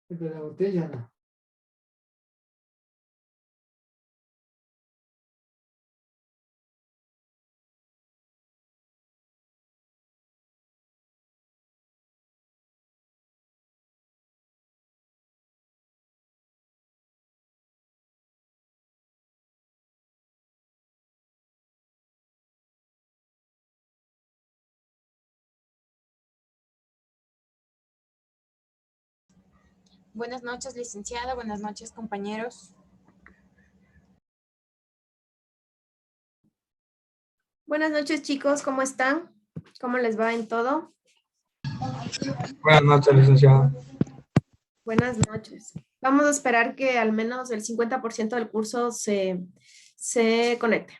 El de la botella, no. Buenas noches, licenciada. Buenas noches, compañeros. Buenas noches, chicos. ¿Cómo están? ¿Cómo les va en todo? Buenas noches, licenciada. Buenas noches. Vamos a esperar que al menos el 50% del curso se conecte.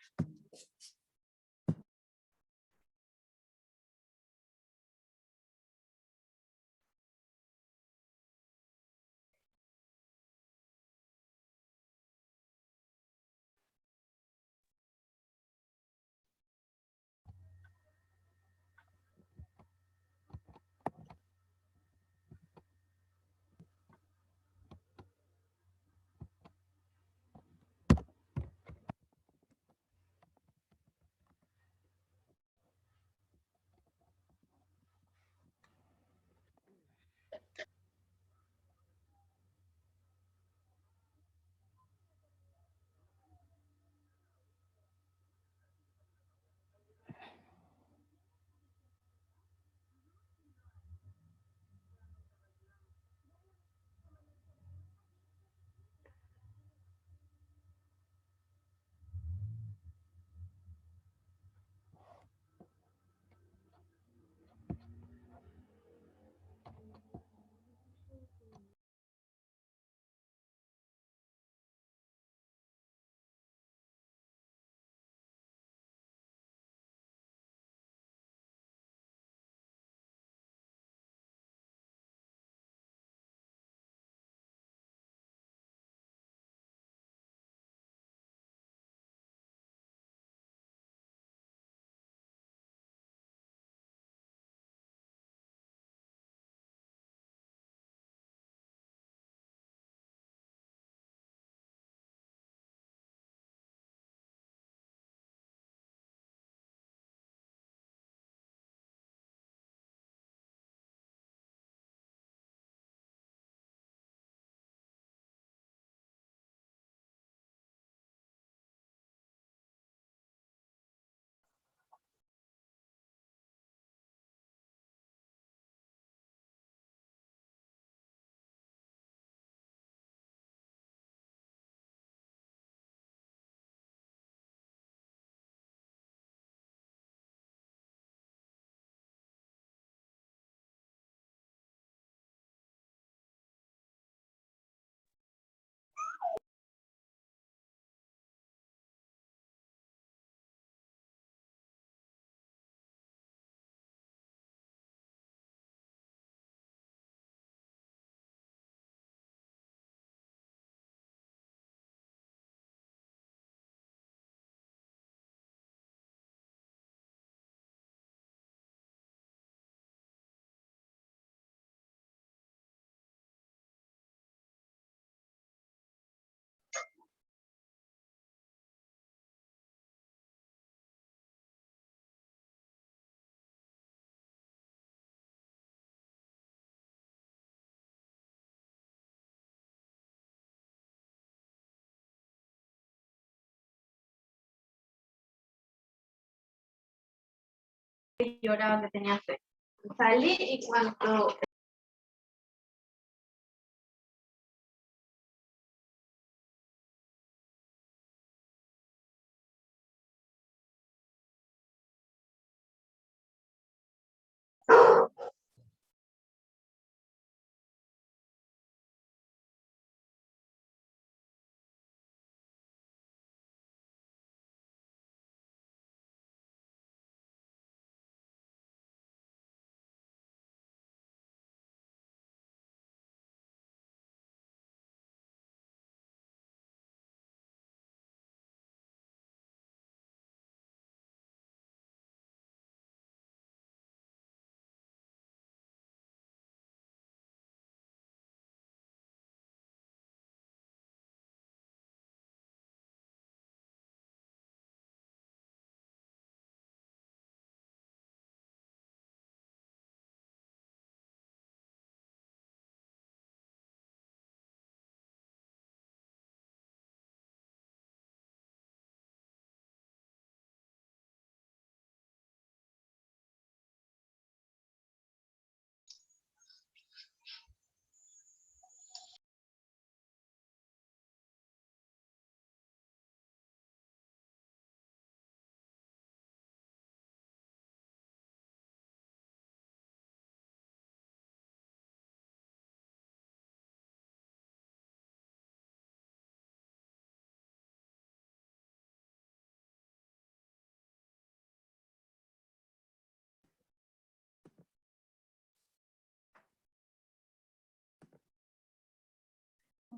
Lloraba que tenía fe. Salí y cuando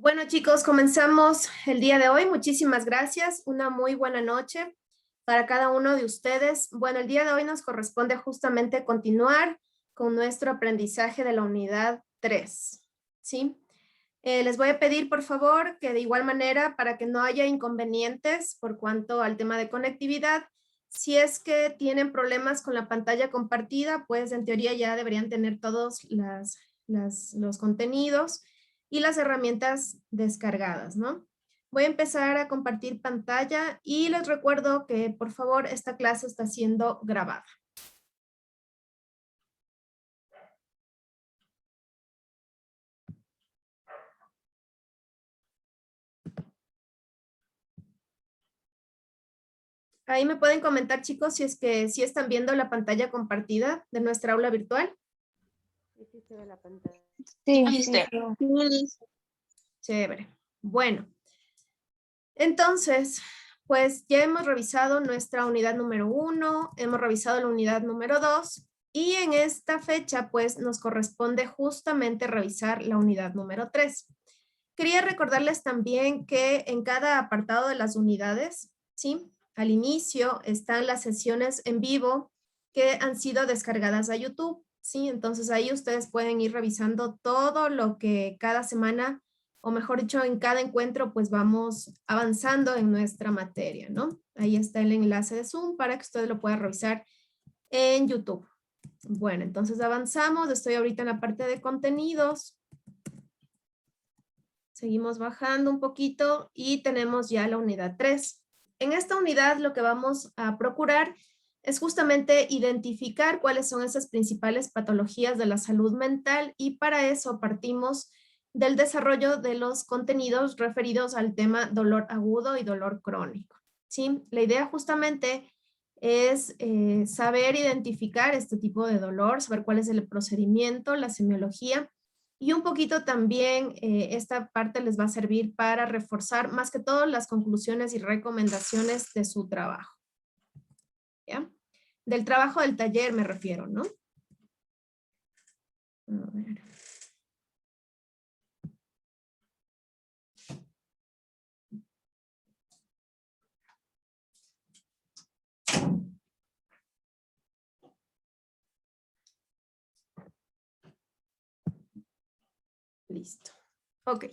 Bueno, chicos, comenzamos el día de hoy. Muchísimas gracias. Una muy buena noche para cada uno de ustedes. Bueno, el día de hoy nos corresponde justamente continuar con nuestro aprendizaje de la unidad 3, ¿sí? Les voy a pedir, por favor, que de igual manera, para que no haya inconvenientes por cuanto al tema de conectividad, si es que tienen problemas con la pantalla compartida, pues en teoría ya deberían tener todos los contenidos y las herramientas descargadas, ¿no? Voy a empezar a compartir pantalla y les recuerdo que, por favor, esta clase está siendo grabada. Ahí me pueden comentar, chicos, si es que sí están viendo la pantalla compartida de nuestra aula virtual. Sí, se ve la pantalla. Sí, Listo. Chévere. Bueno, entonces, pues ya hemos revisado nuestra unidad número 1, hemos revisado la unidad número 2 y en esta fecha pues nos corresponde justamente revisar la unidad número 3. Quería recordarles también que en cada apartado de las unidades, ¿sí? Al inicio están las sesiones en vivo que han sido descargadas a YouTube, ¿sí? Entonces ahí ustedes pueden ir revisando todo lo que cada semana, o mejor dicho, en cada encuentro, pues vamos avanzando en nuestra materia, ¿no? Ahí está el enlace de Zoom para que ustedes lo puedan revisar en YouTube. Bueno, entonces avanzamos. Estoy ahorita en la parte de contenidos. Seguimos bajando un poquito y tenemos ya la unidad 3. En esta unidad lo que vamos a procurar es justamente identificar cuáles son esas principales patologías de la salud mental y para eso partimos del desarrollo de los contenidos referidos al tema dolor agudo y dolor crónico, ¿sí? La idea justamente es saber identificar este tipo de dolor, saber cuál es el procedimiento, la semiología, y un poquito también esta parte les va a servir para reforzar más que todo las conclusiones y recomendaciones de su trabajo. ¿Ya? Del trabajo del taller me refiero, ¿no? A ver. Listo. Ok.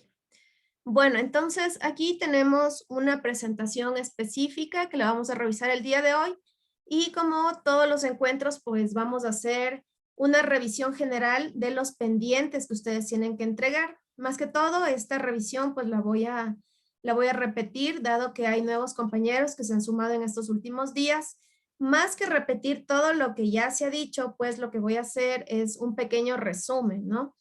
Bueno, entonces aquí tenemos una presentación específica que la vamos a revisar el día de hoy y como todos los encuentros, pues vamos a hacer una revisión general de los pendientes que ustedes tienen que entregar. Más que todo, esta revisión pues la voy a repetir dado que hay nuevos compañeros que se han sumado en estos últimos días. Más que repetir todo lo que ya se ha dicho, pues lo que voy a hacer es un pequeño resumen, ¿no?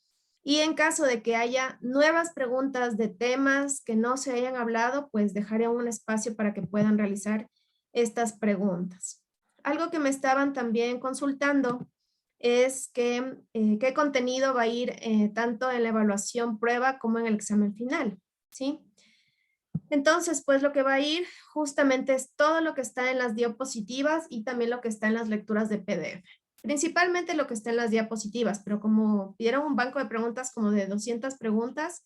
Y en caso de que haya nuevas preguntas de temas que no se hayan hablado, pues dejaré un espacio para que puedan realizar estas preguntas. Algo que me estaban también consultando es que, qué contenido va a ir tanto en la evaluación prueba como en el examen final, ¿sí? Entonces, pues lo que va a ir justamente es todo lo que está en las diapositivas y también lo que está en las lecturas de PDF. Principalmente lo que está en las diapositivas, pero como pidieron un banco de preguntas como de 200 preguntas,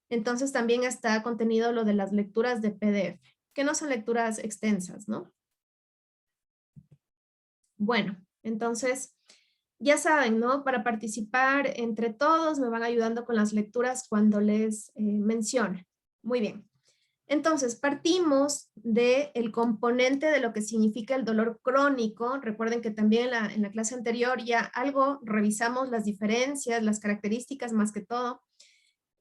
entonces también está contenido lo de las lecturas de PDF, que no son lecturas extensas, ¿no? Bueno, entonces ya saben, ¿no? Para participar entre todos me van ayudando con las lecturas cuando les mencione. Muy bien. Entonces, partimos del componente de lo que significa el dolor crónico. Recuerden que también en la clase anterior ya algo revisamos las diferencias, las características más que todo,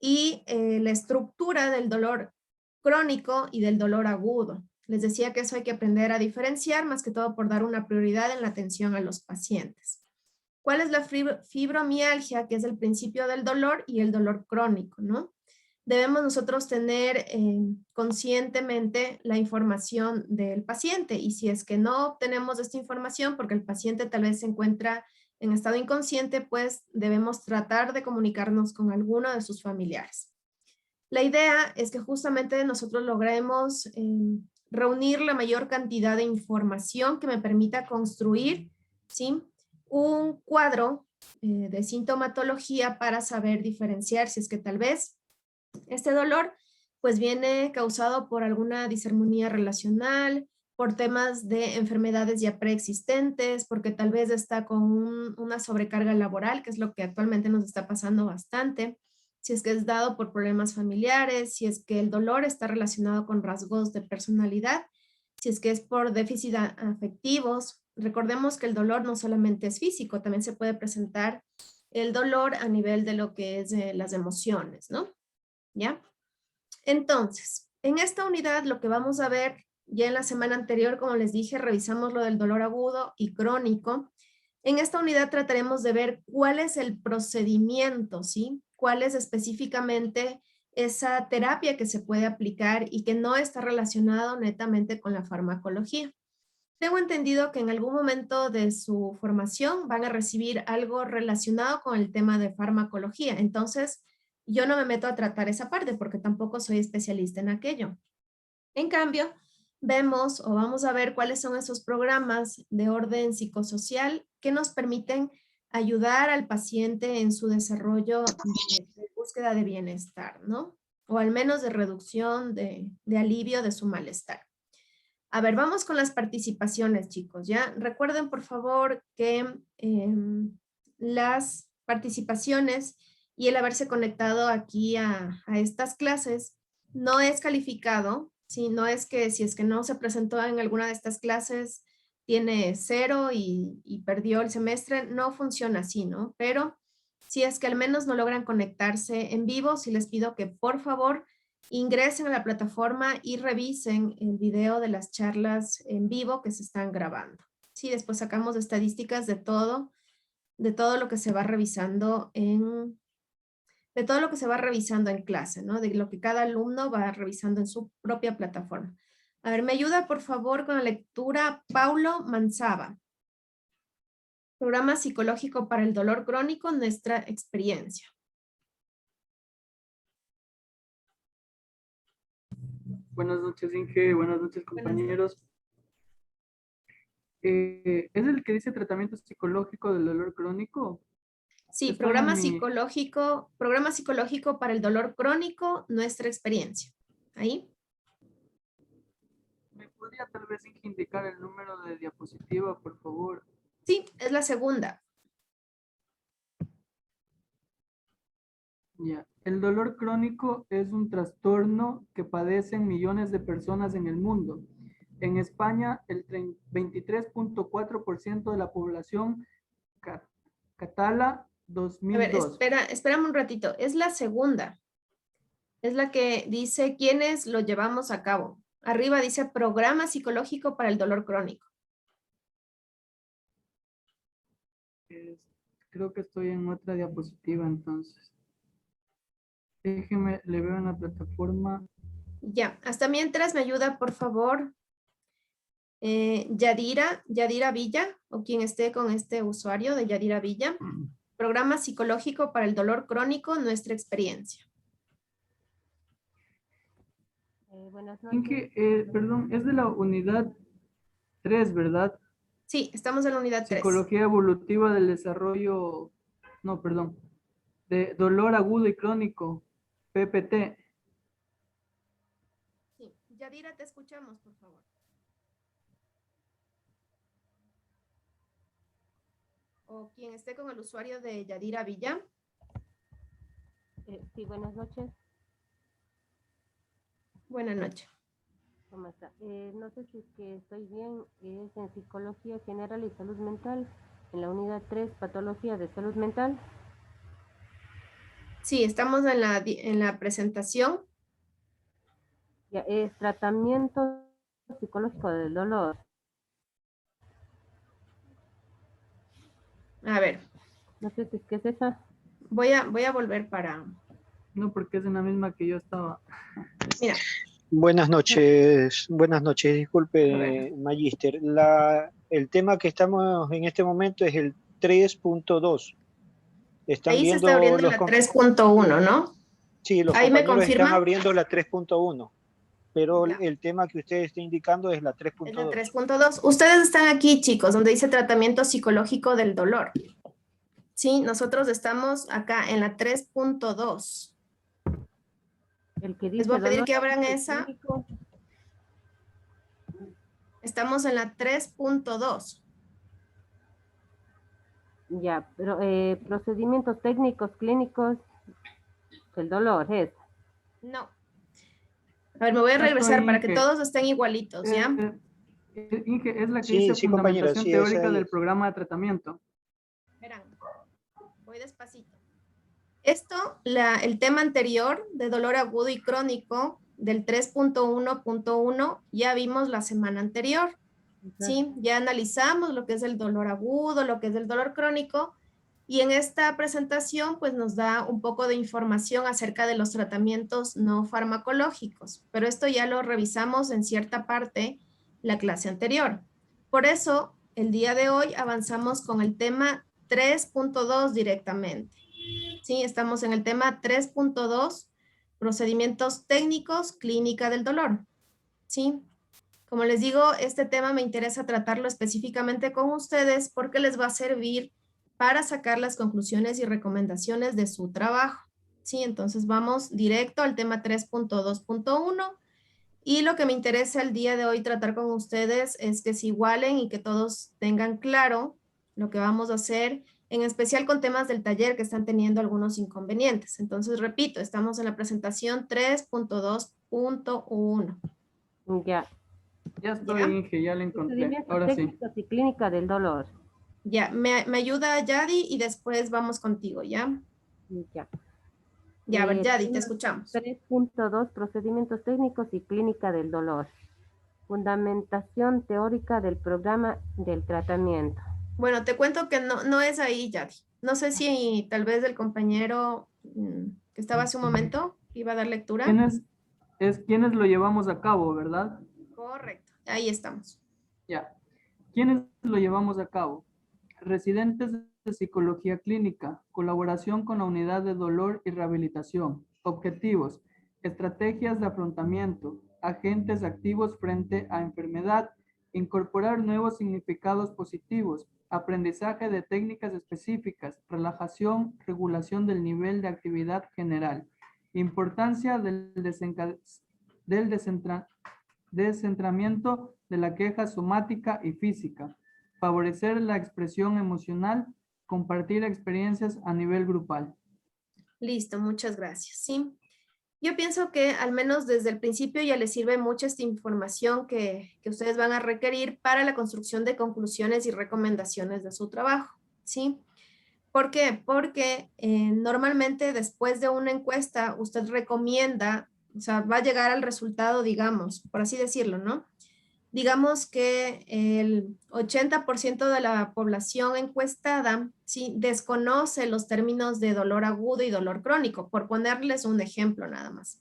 y la estructura del dolor crónico y del dolor agudo. Les decía que eso hay que aprender a diferenciar, más que todo por dar una prioridad en la atención a los pacientes. ¿Cuál es la fibromialgia? Que es el principio del dolor y el dolor crónico, ¿no? Debemos nosotros tener conscientemente la información del paciente y si es que no obtenemos esta información porque el paciente tal vez se encuentra en estado inconsciente, pues debemos tratar de comunicarnos con alguno de sus familiares. La idea es que justamente nosotros logremos reunir la mayor cantidad de información que me permita construir, ¿sí? Un cuadro de sintomatología para saber diferenciar si es que tal vez Este dolor pues viene causado por alguna disarmonía relacional, por temas de enfermedades ya preexistentes, porque tal vez está con una sobrecarga laboral, que es lo que actualmente nos está pasando bastante, si es que es dado por problemas familiares, si es que el dolor está relacionado con rasgos de personalidad, si es que es por déficit afectivos. Recordemos que el dolor no solamente es físico, también se puede presentar el dolor a nivel de lo que es las emociones, ¿no? ¿Ya? Entonces, en esta unidad lo que vamos a ver, ya en la semana anterior, como les dije, revisamos lo del dolor agudo y crónico. En esta unidad trataremos de ver cuál es el procedimiento, ¿sí? Cuál es específicamente esa terapia que se puede aplicar y que no está relacionado netamente con la farmacología. Tengo entendido que en algún momento de su formación van a recibir algo relacionado con el tema de farmacología. Entonces, yo no me meto a tratar esa parte porque tampoco soy especialista en aquello. En cambio, vemos o vamos a ver cuáles son esos programas de orden psicosocial que nos permiten ayudar al paciente en su desarrollo de búsqueda de bienestar, ¿no? O al menos de reducción, de alivio de su malestar. A ver, vamos con las participaciones, chicos, ¿ya? Recuerden, por favor, que las participaciones y el haberse conectado aquí a estas clases no es calificado, ¿sí? No es que si es que no se presentó en alguna de estas clases, tiene 0 y perdió el semestre, no funciona así, ¿no? Pero si es que al menos no logran conectarse en vivo, sí les pido que por favor ingresen a la plataforma y revisen el video de las charlas en vivo que se están grabando. Sí, después sacamos estadísticas de todo lo que se va revisando en clase, ¿no? De lo que cada alumno va revisando en su propia plataforma. A ver, ¿me ayuda por favor con la lectura Paulo Manzaba? Programa psicológico para el dolor crónico, nuestra experiencia. Buenas noches, Inge. Buenas noches, compañeros. ¿Es el que dice tratamiento psicológico del dolor crónico? Sí, Estoy programa en mi- psicológico para el dolor crónico, nuestra experiencia. Ahí. ¿Me podría tal vez, Inge, indicar el número de diapositiva, por favor? Sí, es la segunda. Ya. El dolor crónico es un trastorno que padecen millones de personas en el mundo. En España, el 23.4% de la población catala A ver, 2002. espérame un ratito. Es la segunda. Es la que dice quiénes lo llevamos a cabo. Arriba dice programa psicológico para el dolor crónico. Creo que estoy en otra diapositiva, entonces. Déjeme, le veo en la plataforma. Ya, hasta mientras me ayuda, por favor, Yadira Villa, o quien esté con este usuario de Yadira Villa. Programa psicológico para el dolor crónico, nuestra experiencia. Buenas noches. Inge, perdón, es de la unidad 3, ¿verdad? Sí, estamos en la unidad 3. Psicología evolutiva del desarrollo, no, perdón, de dolor agudo y crónico, PPT. Sí, Yadira, te escuchamos, por favor. O quien esté con el usuario de Yadira Villa. Sí, buenas noches. Buenas noches. ¿Cómo está? No sé si es que estoy bien. Es en Psicología General y Salud Mental, en la unidad 3, Patología de Salud Mental. Sí, estamos en la presentación. Ya, es tratamiento psicológico del dolor. A ver, No sé si es que es esa. voy a volver para... No, porque es en la misma que yo estaba. Mira, Buenas noches, disculpe, Magíster. El tema que estamos en este momento es el 3.2. Están ahí se está viendo abriendo los la 3.1, ¿no? Sí, los Ahí me compañeros están confirman. abriendo la 3.1, pero Ya. el tema que usted está indicando es la Es la 3.2. 3.2. Ustedes están aquí, chicos, donde dice tratamiento psicológico del dolor. Sí, nosotros estamos acá en la 3.2. El que Les dice voy a pedir dolor que abran agudo y esa. crónico. Estamos en la 3.2. Ya, pero procedimientos técnicos clínicos del dolor es. No. A ver, me voy a Ya estoy, regresar para que Inge. todos estén igualitos, ¿ya? Inge, es la que Sí, dice sí, compañera, fundamentación sí, esa teórica ahí del es. programa de tratamiento. Verán, voy despacito. Esto, el tema anterior de dolor agudo y crónico del 3.1.1 ya vimos la semana anterior, ¿sí? Ya analizamos lo que es el dolor agudo, lo que es el dolor crónico, y en esta presentación pues nos da un poco de información acerca de los tratamientos no farmacológicos, pero esto ya lo revisamos en cierta parte la clase anterior. Por eso, el día de hoy avanzamos con el tema 3.2 directamente. Sí, estamos en el tema 3.2, procedimientos técnicos, clínica del dolor. Sí, como les digo, este tema me interesa tratarlo específicamente con ustedes porque les va a servir para sacar las conclusiones y recomendaciones de su trabajo. Sí, entonces vamos directo al tema 3.2.1 y lo que me interesa el día de hoy tratar con ustedes es que se igualen y que todos tengan claro lo que vamos a hacer, en especial con temas del taller que están teniendo algunos inconvenientes. Entonces, repito, estamos en la presentación 3.2.1. Ya, Ya estoy, ¿Ya? Inge, ya la encontré. procedimientos Ahora sí. técnicos y clínica del dolor. Ya, me ayuda Yadi y después vamos contigo, ¿ya? Ya. Ya, a ver, Yadi, te Tema escuchamos. 3.2, procedimientos técnicos y clínica del dolor. Fundamentación teórica del programa del tratamiento. Bueno, te cuento que no es ahí, Yadi. No sé si tal vez el compañero que estaba hace un momento iba a dar lectura. ¿Quiénes lo llevamos a cabo, verdad? Correcto, ahí estamos. Ya. ¿Quiénes lo llevamos a cabo? Residentes de psicología clínica, colaboración con la unidad de dolor y rehabilitación, objetivos, estrategias de afrontamiento, agentes activos frente a enfermedad, incorporar nuevos significados positivos, aprendizaje de técnicas específicas, relajación, regulación del nivel de actividad general, importancia del descentramiento de la queja somática y física, favorecer la expresión emocional, compartir experiencias a nivel grupal. Listo, muchas gracias. Sí, yo pienso que al menos desde el principio ya les sirve mucha esta información que ustedes van a requerir para la construcción de conclusiones y recomendaciones de su trabajo. ¿Sí? ¿Por qué? Porque normalmente después de una encuesta usted recomienda, o sea, va a llegar al resultado, digamos, por así decirlo, ¿no? Digamos que el 80% de la población encuestada ¿sí? desconoce los términos de dolor agudo y dolor crónico, por ponerles un ejemplo nada más.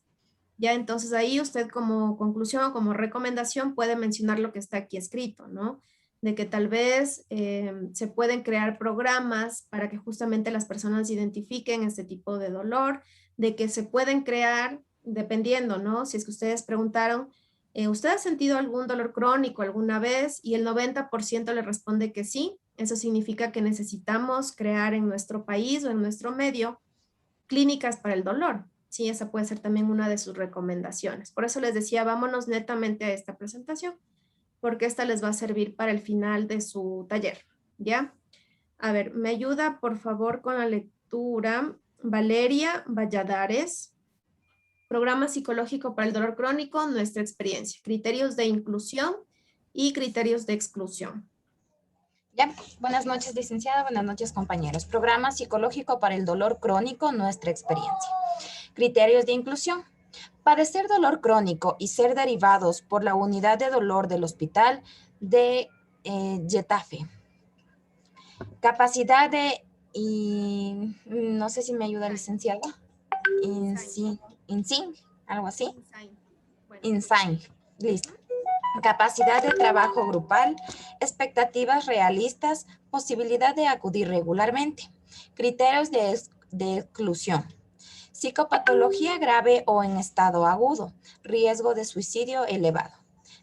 Ya entonces ahí usted como conclusión o como recomendación puede mencionar lo que está aquí escrito, ¿no? De que tal vez se pueden crear programas para que justamente las personas identifiquen este tipo de dolor, de que se pueden crear, dependiendo, ¿no? Si es que ustedes preguntaron, ¿usted ha sentido algún dolor crónico alguna vez? Y el 90% le responde que sí. Eso significa que necesitamos crear en nuestro país o en nuestro medio clínicas para el dolor. Sí, esa puede ser también una de sus recomendaciones. Por eso les decía, vámonos netamente a esta presentación, porque esta les va a servir para el final de su taller, ¿ya? A ver, me ayuda por favor con la lectura Valeria Valladares, Programa Psicológico para el Dolor Crónico, nuestra experiencia, criterios de inclusión y criterios de exclusión. Ya, buenas noches, licenciada, buenas noches, compañeros. Programa Psicológico para el Dolor Crónico, nuestra experiencia. Criterios de inclusión. Padecer dolor crónico y ser derivados por la unidad de dolor del hospital de Getafe. Capacidad de, no sé si me ayuda, licenciada. INSIN, algo así. INSIGN, listo. Capacidad de trabajo grupal, expectativas realistas, posibilidad de acudir regularmente. Criterios de exclusión. Psicopatología grave o en estado agudo, riesgo de suicidio elevado.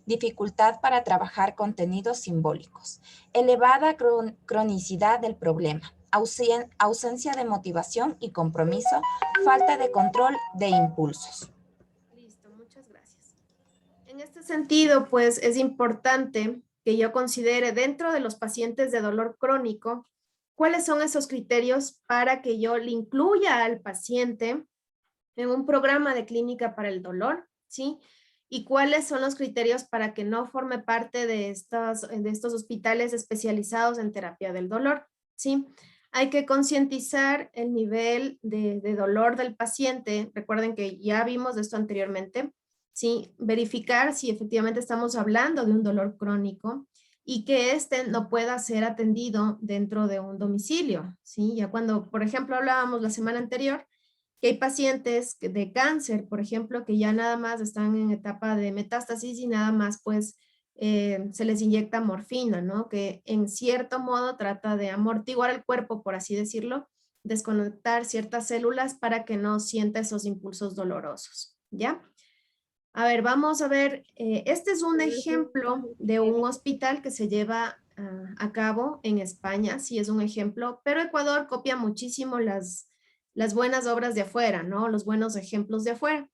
Dificultad para trabajar contenidos simbólicos. Elevada cronicidad del problema. Ausencia de motivación y compromiso. Falta de control de impulsos. En este sentido, pues es importante que yo considere dentro de los pacientes de dolor crónico, cuáles son esos criterios para que yo le incluya al paciente en un programa de clínica para el dolor, ¿sí? Y cuáles son los criterios para que no forme parte de estos hospitales especializados en terapia del dolor, ¿sí? Hay que concientizar el nivel de dolor del paciente. Recuerden que ya vimos esto anteriormente, ¿sí? Verificar si efectivamente estamos hablando de un dolor crónico y que éste no pueda ser atendido dentro de un domicilio, ¿sí? Ya cuando, por ejemplo, hablábamos la semana anterior que hay pacientes de cáncer, por ejemplo, que ya nada más están en etapa de metástasis y nada más pues se les inyecta morfina, ¿no? Que en cierto modo trata de amortiguar el cuerpo, por así decirlo, desconectar ciertas células para que no sienta esos impulsos dolorosos, ¿ya? A ver, vamos a ver, este es un ejemplo de un hospital que se lleva a cabo en España, sí es un ejemplo, pero Ecuador copia muchísimo las buenas obras de afuera, ¿no? Los buenos ejemplos de afuera.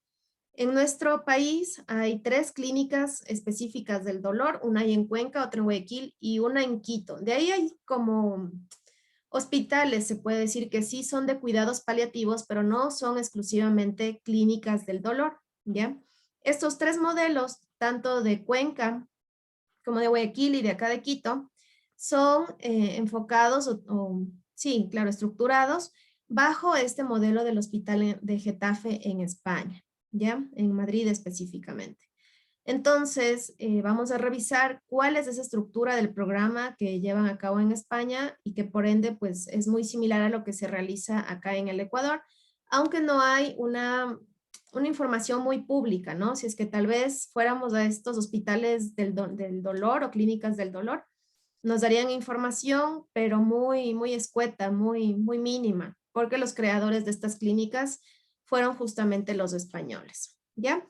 En nuestro país hay 3 clínicas específicas del dolor, una hay en Cuenca, otra en Guayaquil y una en Quito. De ahí hay como hospitales, se puede decir que sí son de cuidados paliativos, pero no son exclusivamente clínicas del dolor, ¿ya? Estos 3 modelos, tanto de Cuenca como de Guayaquil y de acá de Quito, son enfocados sí, claro, estructurados bajo este modelo del hospital de Getafe en España, ¿ya? En Madrid específicamente. Entonces, vamos a revisar cuál es esa estructura del programa que llevan a cabo en España y que por ende, pues, es muy similar a lo que se realiza acá en el Ecuador, aunque no hay una información muy pública, ¿no? Si es que tal vez fuéramos a estos hospitales del dolor o clínicas del dolor, nos darían información, pero muy escueta, muy mínima, porque los creadores de estas clínicas fueron justamente los españoles, ¿ya?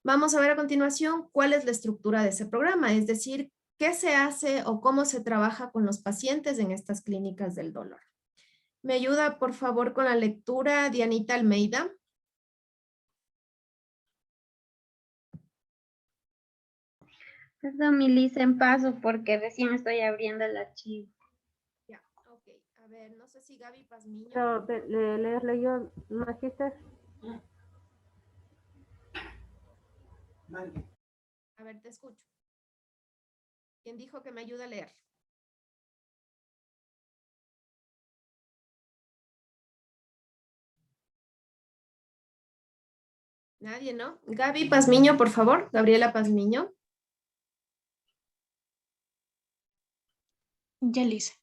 Vamos a ver a continuación cuál es la estructura de ese programa, es decir, qué se hace o cómo se trabaja con los pacientes en estas clínicas del dolor. ¿Me ayuda, por favor, con la lectura, Dianita Almeida? Perdón, mi lista en paso porque recién estoy abriendo el archivo. Ya, ok. A ver, no sé si Gaby Pazmiño. Leerle yo, Magister. A ver, te escucho. ¿Quién dijo que me ayuda a leer? Nadie, ¿no? Gaby Pazmiño, por favor. Gabriela Pazmiño. Ya le hice.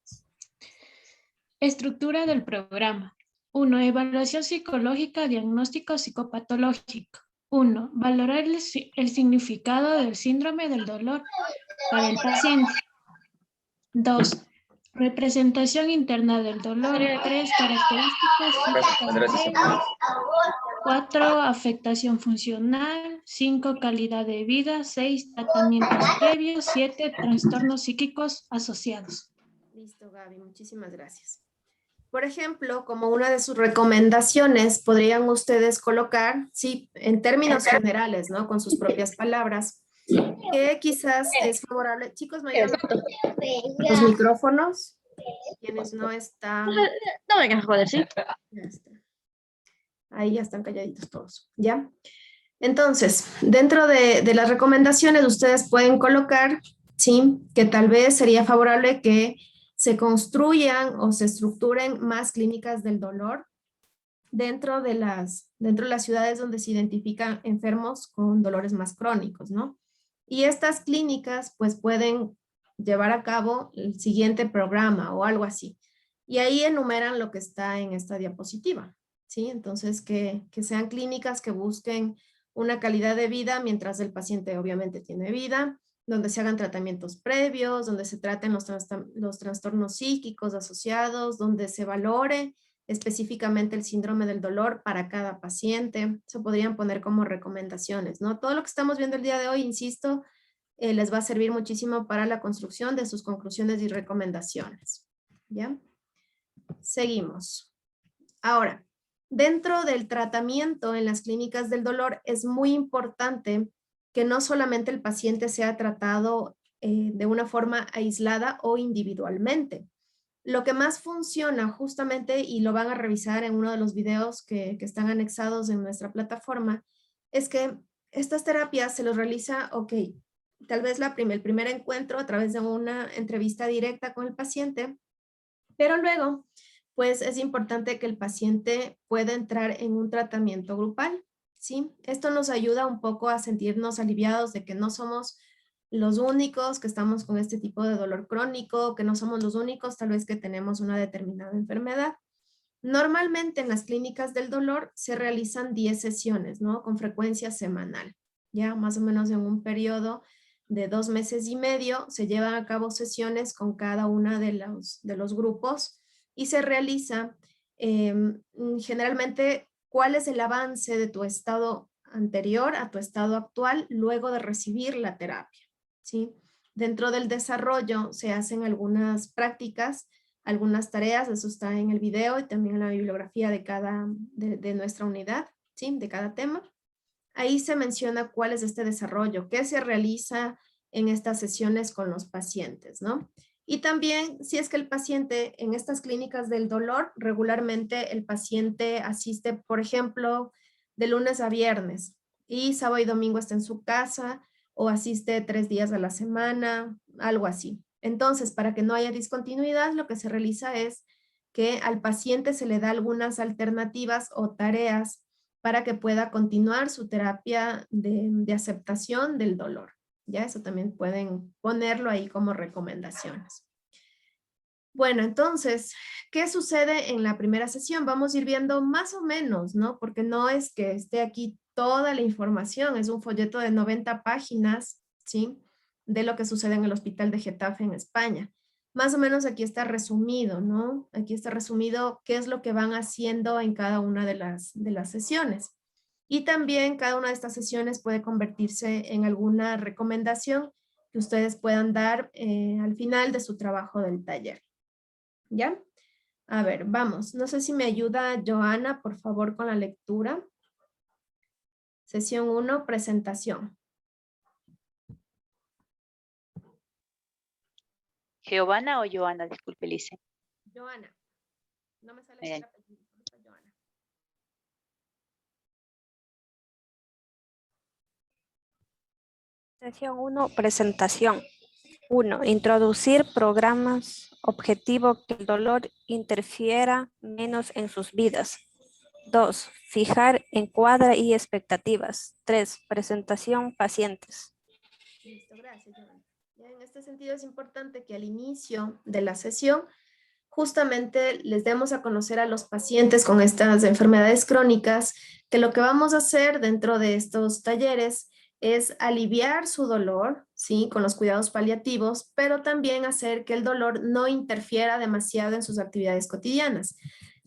Estructura del programa. 1. Evaluación psicológica, diagnóstico psicopatológico. 1. Valorar el significado del síndrome del dolor para el paciente. 2. Representación interna del dolor. 3. Características físicas. 4. Afectación funcional. 5. Calidad de vida. 6. Tratamientos previos. 7. Trastornos psíquicos asociados. Listo, Gaby. Muchísimas gracias. Por ejemplo, como una de sus recomendaciones, podrían ustedes colocar, sí, en términos generales, ¿no? Con sus propias palabras, que quizás es favorable. Chicos, ¿me ayudan los micrófonos? Quienes no están... No vengan a joder, ¿sí? Ya está. Ahí ya están calladitos todos, ¿ya? Entonces, dentro de las recomendaciones, ustedes pueden colocar, sí, que tal vez sería favorable que se construyan o se estructuren más clínicas del dolor dentro de las ciudades donde se identifican enfermos con dolores más crónicos, ¿no? Y estas clínicas pues pueden llevar a cabo el siguiente programa o algo así. Y ahí enumeran lo que está en esta diapositiva, ¿sí? Entonces que sean clínicas que busquen una calidad de vida mientras el paciente obviamente tiene vida, donde se hagan tratamientos previos, donde se traten los trastornos psíquicos asociados, donde se valore específicamente el síndrome del dolor para cada paciente. Se podrían poner como recomendaciones, ¿no? Todo lo que estamos viendo el día de hoy, insisto, les va a servir muchísimo para la construcción de sus conclusiones y recomendaciones, ¿ya? Seguimos. Ahora, dentro del tratamiento en las clínicas del dolor es muy importante que no solamente el paciente sea tratado de una forma aislada o individualmente. Lo que más funciona justamente, y lo van a revisar en uno de los videos que están anexados en nuestra plataforma, es que estas terapias se los realiza, ok, tal vez el primer encuentro a través de una entrevista directa con el paciente, pero luego, pues es importante que el paciente pueda entrar en un tratamiento grupal, ¿sí? Esto nos ayuda un poco a sentirnos aliviados de que no somos los únicos que estamos con este tipo de dolor crónico, que no somos los únicos tal vez que tenemos una determinada enfermedad. Normalmente en las clínicas del dolor se realizan 10 sesiones, ¿no? Con frecuencia semanal, ya más o menos en un periodo de 2 meses y medio se llevan a cabo sesiones con cada una de los grupos y se realiza generalmente cuál es el avance de tu estado anterior a tu estado actual luego de recibir la terapia, ¿sí? Dentro del desarrollo se hacen algunas prácticas, algunas tareas, eso está en el video y también en la bibliografía de nuestra unidad, ¿sí? De cada tema. Ahí se menciona cuál es este desarrollo, qué se realiza en estas sesiones con los pacientes, ¿no? Y también si es que el paciente en estas clínicas del dolor, regularmente el paciente asiste, por ejemplo, de lunes a viernes y sábado y domingo está en su casa o asiste 3 días a la semana, algo así. Entonces, para que no haya discontinuidad, lo que se realiza es que al paciente se le da algunas alternativas o tareas para que pueda continuar su terapia de aceptación del dolor. Ya eso también pueden ponerlo ahí como recomendaciones. Bueno, entonces, ¿qué sucede en la primera sesión? Vamos a ir viendo más o menos, ¿no? Porque no es que esté aquí toda la información, es un folleto de 90 páginas, ¿sí? De lo que sucede en el Hospital de Getafe en España. Más o menos aquí está resumido, ¿no? Aquí está resumido qué es lo que van haciendo en cada una de las sesiones. Y también cada una de estas sesiones puede convertirse en alguna recomendación que ustedes puedan dar al final de su trabajo del taller. ¿Ya? A ver, vamos. No sé si me ayuda Joana, por favor, con la lectura. Sesión 1, presentación. ¿Giovanna o Joana? Disculpe, Lice. Joana. No me sale Bien. el apellido. Joana. Sesión 1, presentación. 1. Introducir programas, objetivo que el dolor interfiera menos en sus vidas. 2. Fijar encuadre y expectativas. 3. Presentación pacientes. Listo, gracias, Joana. Ya en este sentido es importante que al inicio de la sesión justamente les demos a conocer a los pacientes con estas enfermedades crónicas que lo que vamos a hacer dentro de estos talleres es aliviar su dolor, ¿sí? Con los cuidados paliativos, pero también hacer que el dolor no interfiera demasiado en sus actividades cotidianas.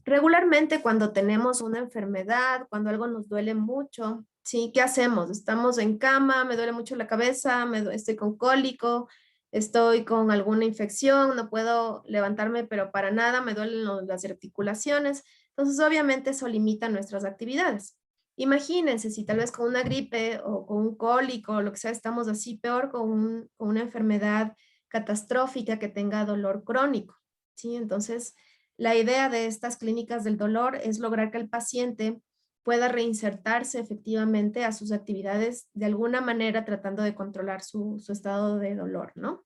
Regularmente cuando tenemos una enfermedad, cuando algo nos duele mucho, ¿sí? ¿Qué hacemos? Estamos en cama, me duele mucho la cabeza, estoy con cólico, estoy con alguna infección, no puedo levantarme, pero para nada, me duelen las articulaciones. Entonces, obviamente, eso limita nuestras actividades. Imagínense si tal vez con una gripe o con un cólico o lo que sea, estamos así peor con una enfermedad catastrófica que tenga dolor crónico, ¿sí? Entonces, la idea de estas clínicas del dolor es lograr que el paciente pueda reinsertarse efectivamente a sus actividades de alguna manera tratando de controlar su estado de dolor, ¿no?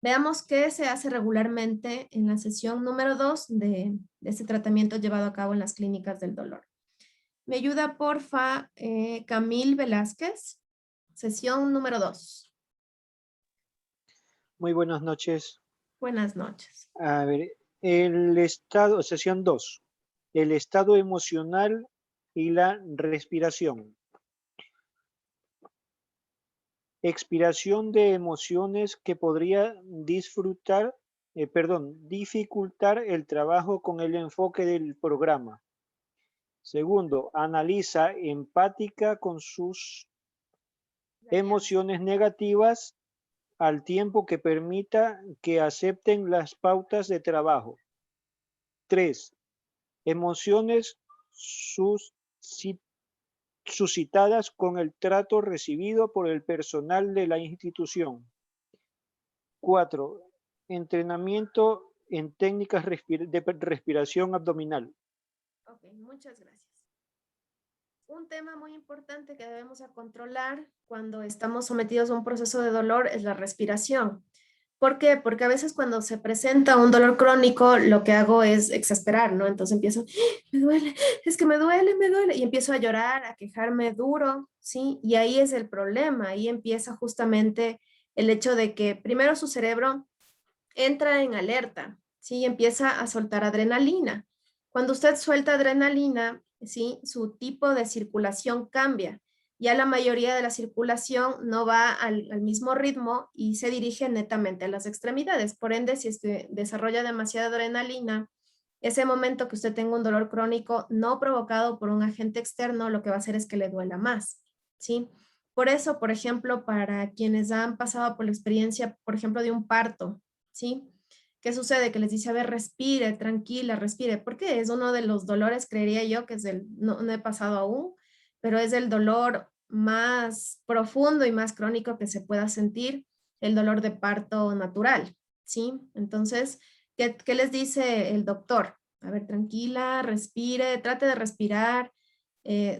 Veamos qué se hace regularmente en la sesión número 2 de este tratamiento llevado a cabo en las clínicas del dolor. Me ayuda, porfa, Camil Velázquez, sesión número 2. Muy buenas noches. Buenas noches. A ver, el estado, sesión 2, el estado emocional y la respiración. Expiración de emociones que podría dificultar el trabajo con el enfoque del programa. Segundo, analiza empática con sus emociones negativas al tiempo que permita que acepten las pautas de trabajo. 3. Emociones suscitadas con el trato recibido por el personal de la institución. 4. Entrenamiento en técnicas de respiración abdominal. Ok, muchas gracias. Un tema muy importante que debemos controlar cuando estamos sometidos a un proceso de dolor es la respiración. ¿Por qué? Porque a veces cuando se presenta un dolor crónico, lo que hago es exasperar, ¿no? Entonces empiezo, me duele, es que me duele, y empiezo a llorar, a quejarme duro, ¿sí? Y ahí es el problema, ahí empieza justamente el hecho de que primero su cerebro entra en alerta, ¿sí? Y empieza a soltar adrenalina. Cuando usted suelta adrenalina, ¿sí? Su tipo de circulación cambia. Ya la mayoría de la circulación no va al mismo ritmo y se dirige netamente a las extremidades. Por ende, si usted desarrolla demasiada adrenalina, ese momento que usted tenga un dolor crónico no provocado por un agente externo, lo que va a hacer es que le duela más, ¿sí? Por eso, por ejemplo, para quienes han pasado por la experiencia, por ejemplo, de un parto, ¿sí? ¿Qué sucede? Que les dice, a ver, respire, tranquila, respire, porque es uno de los dolores, creería yo, que es no he pasado aún, pero es el dolor más profundo y más crónico que se pueda sentir, el dolor de parto natural, ¿sí? Entonces, ¿qué les dice el doctor? A ver, tranquila, respire, trate de respirar,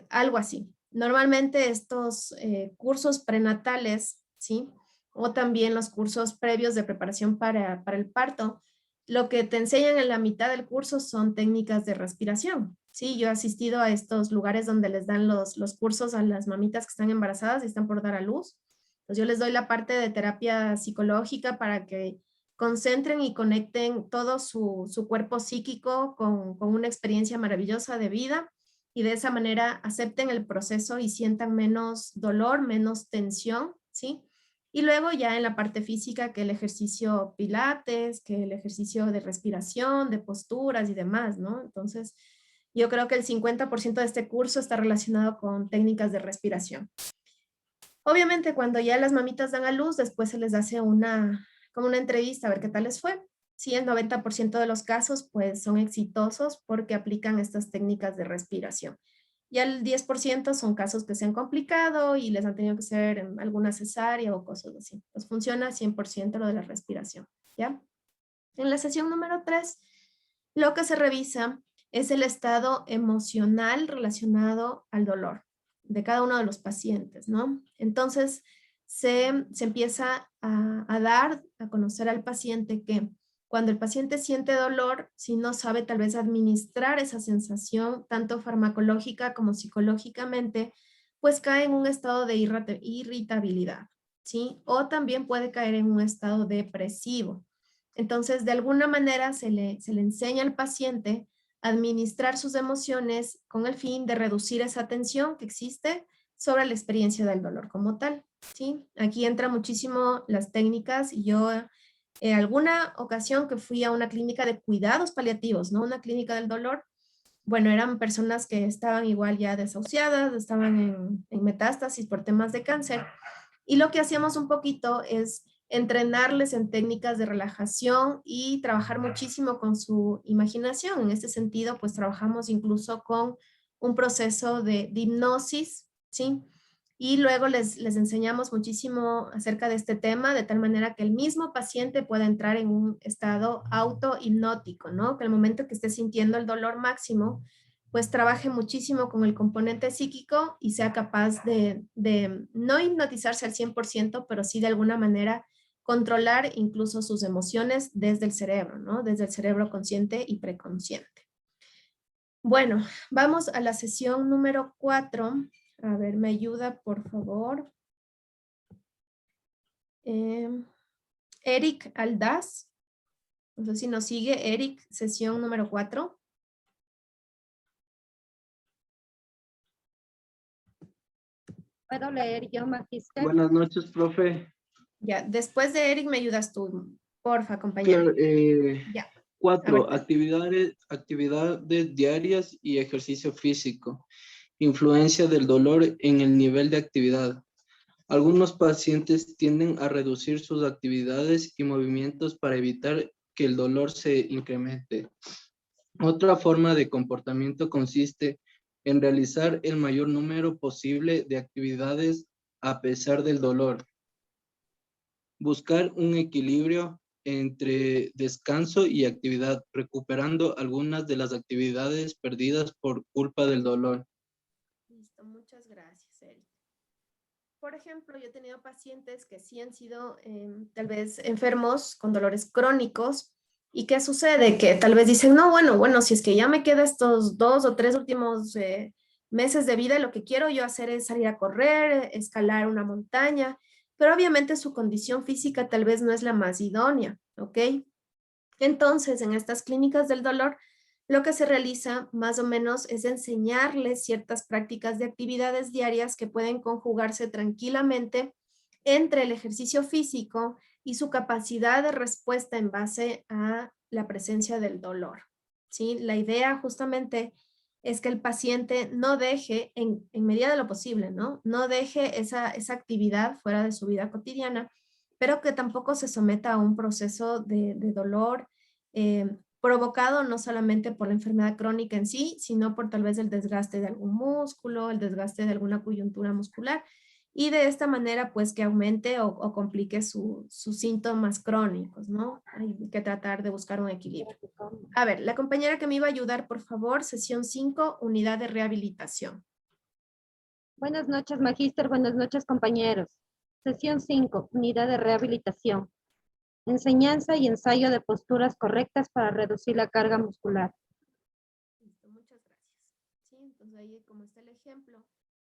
algo así. Normalmente estos cursos prenatales, ¿sí? O también los cursos previos de preparación para el parto, lo que te enseñan en la mitad del curso son técnicas de respiración. Sí, yo he asistido a estos lugares donde les dan los cursos a las mamitas que están embarazadas y están por dar a luz. Pues yo les doy la parte de terapia psicológica para que concentren y conecten todo su cuerpo psíquico con una experiencia maravillosa de vida y de esa manera acepten el proceso y sientan menos dolor, menos tensión, ¿sí? Y luego ya en la parte física, que el ejercicio pilates, que el ejercicio de respiración, de posturas y demás, ¿no? Entonces, yo creo que el 50% de este curso está relacionado con técnicas de respiración. Obviamente, cuando ya las mamitas dan a luz, después se les hace como una entrevista a ver qué tal les fue. Sí, el 90% de los casos pues son exitosos porque aplican estas técnicas de respiración. Ya el 10% son casos que se han complicado y les han tenido que hacer alguna cesárea o cosas así. Pues funciona 100% lo de la respiración, ¿ya? En la sesión número 3, lo que se revisa es el estado emocional relacionado al dolor de cada uno de los pacientes, ¿no? Entonces, se empieza a dar a conocer al paciente que cuando el paciente siente dolor, si no sabe tal vez administrar esa sensación, tanto farmacológica como psicológicamente, pues cae en un estado de irritabilidad, ¿sí? O también puede caer en un estado depresivo. Entonces, de alguna manera se le enseña al paciente a administrar sus emociones con el fin de reducir esa tensión que existe sobre la experiencia del dolor como tal, ¿sí? Aquí entra muchísimo las técnicas y yo en alguna ocasión que fui a una clínica de cuidados paliativos, ¿no? Una clínica del dolor, bueno, eran personas que estaban igual ya desahuciadas, estaban en metástasis por temas de cáncer, y lo que hacíamos un poquito es entrenarles en técnicas de relajación y trabajar muchísimo con su imaginación. En este sentido, pues trabajamos incluso con un proceso de hipnosis, ¿sí? Y luego les enseñamos muchísimo acerca de este tema, de tal manera que el mismo paciente pueda entrar en un estado auto-hipnótico, ¿no? Que al momento que esté sintiendo el dolor máximo, pues trabaje muchísimo con el componente psíquico y sea capaz de no hipnotizarse al 100%, pero sí de alguna manera controlar incluso sus emociones desde el cerebro, ¿no? Desde el cerebro consciente y preconsciente. Bueno, vamos a la sesión número 4. A ver, ¿me ayuda, por favor? Eric Aldaz. No sé si nos sigue, Eric, sesión número 4. ¿Puedo leer yo, Magister? Buenas noches, profe. Ya, después de Eric me ayudas tú, porfa, compañero. Claro, Ya. 4. Actividades diarias y ejercicio físico. Influencia del dolor en el nivel de actividad. Algunos pacientes tienden a reducir sus actividades y movimientos para evitar que el dolor se incremente. Otra forma de comportamiento consiste en realizar el mayor número posible de actividades a pesar del dolor. Buscar un equilibrio entre descanso y actividad, recuperando algunas de las actividades perdidas por culpa del dolor. Listo, muchas gracias, Eric. Por ejemplo, yo he tenido pacientes que sí han sido tal vez enfermos con dolores crónicos. ¿Y qué sucede? Que tal vez dicen, no, bueno, si es que ya me queda estos 2 o 3 últimos meses de vida, lo que quiero yo hacer es salir a correr, escalar una montaña, pero obviamente su condición física tal vez no es la más idónea, ¿ok? Entonces, en estas clínicas del dolor, lo que se realiza más o menos es enseñarles ciertas prácticas de actividades diarias que pueden conjugarse tranquilamente entre el ejercicio físico y su capacidad de respuesta en base a la presencia del dolor, ¿sí? La idea justamente es que el paciente no deje, en medida de lo posible, ¿no? No deje esa actividad fuera de su vida cotidiana, pero que tampoco se someta a un proceso de dolor provocado no solamente por la enfermedad crónica en sí, sino por tal vez el desgaste de algún músculo, el desgaste de alguna coyuntura muscular, y de esta manera pues que aumente o complique sus síntomas crónicos, ¿no? Hay que tratar de buscar un equilibrio. A ver, la compañera que me iba a ayudar, por favor, sesión 5, unidad de rehabilitación. Buenas noches, magíster. Buenas noches, compañeros. Sesión 5, unidad de rehabilitación. Enseñanza y ensayo de posturas correctas para reducir la carga muscular. Listo, muchas gracias. Sí, entonces ahí como está el ejemplo.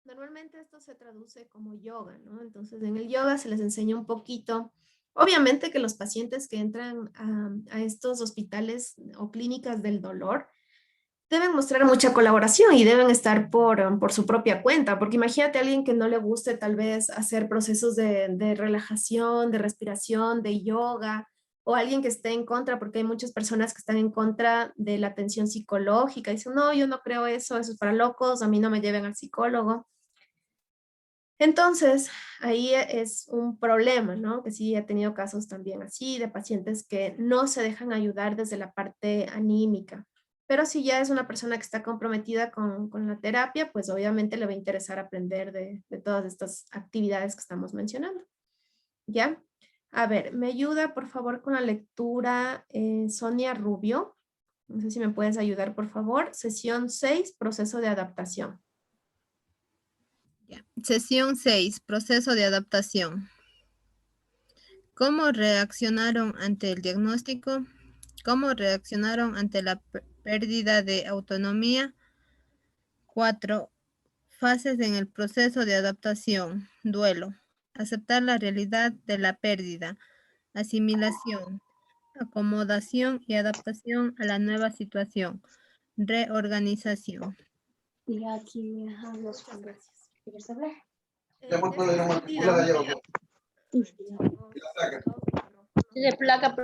Normalmente esto se traduce como yoga, ¿no? Entonces en el yoga se les enseña un poquito. Obviamente que los pacientes que entran a estos hospitales o clínicas del dolor deben mostrar mucha colaboración y deben estar por su propia cuenta, porque imagínate a alguien que no le guste tal vez hacer procesos de relajación, de respiración, de yoga, o alguien que esté en contra, porque hay muchas personas que están en contra de la atención psicológica, y dicen, no, yo no creo eso es para locos, a mí no me lleven al psicólogo. Entonces, ahí es un problema, ¿no? Que sí he tenido casos también así, de pacientes que no se dejan ayudar desde la parte anímica. Pero si ya es una persona que está comprometida con la terapia, pues obviamente le va a interesar aprender de todas estas actividades que estamos mencionando. ¿Ya? A ver, me ayuda por favor con la lectura Sonia Rubio. No sé si me puedes ayudar, por favor. Sesión 6, proceso de adaptación. Sesión 6, proceso de adaptación. ¿Cómo reaccionaron ante el diagnóstico? ¿Cómo reaccionaron ante la pérdida de autonomía? 4. Fases en el proceso de adaptación. Duelo. Aceptar la realidad de la pérdida. Asimilación. Acomodación y adaptación a la nueva situación. Reorganización. Y aquí los gracias. ¿Quieres hablar? De placa.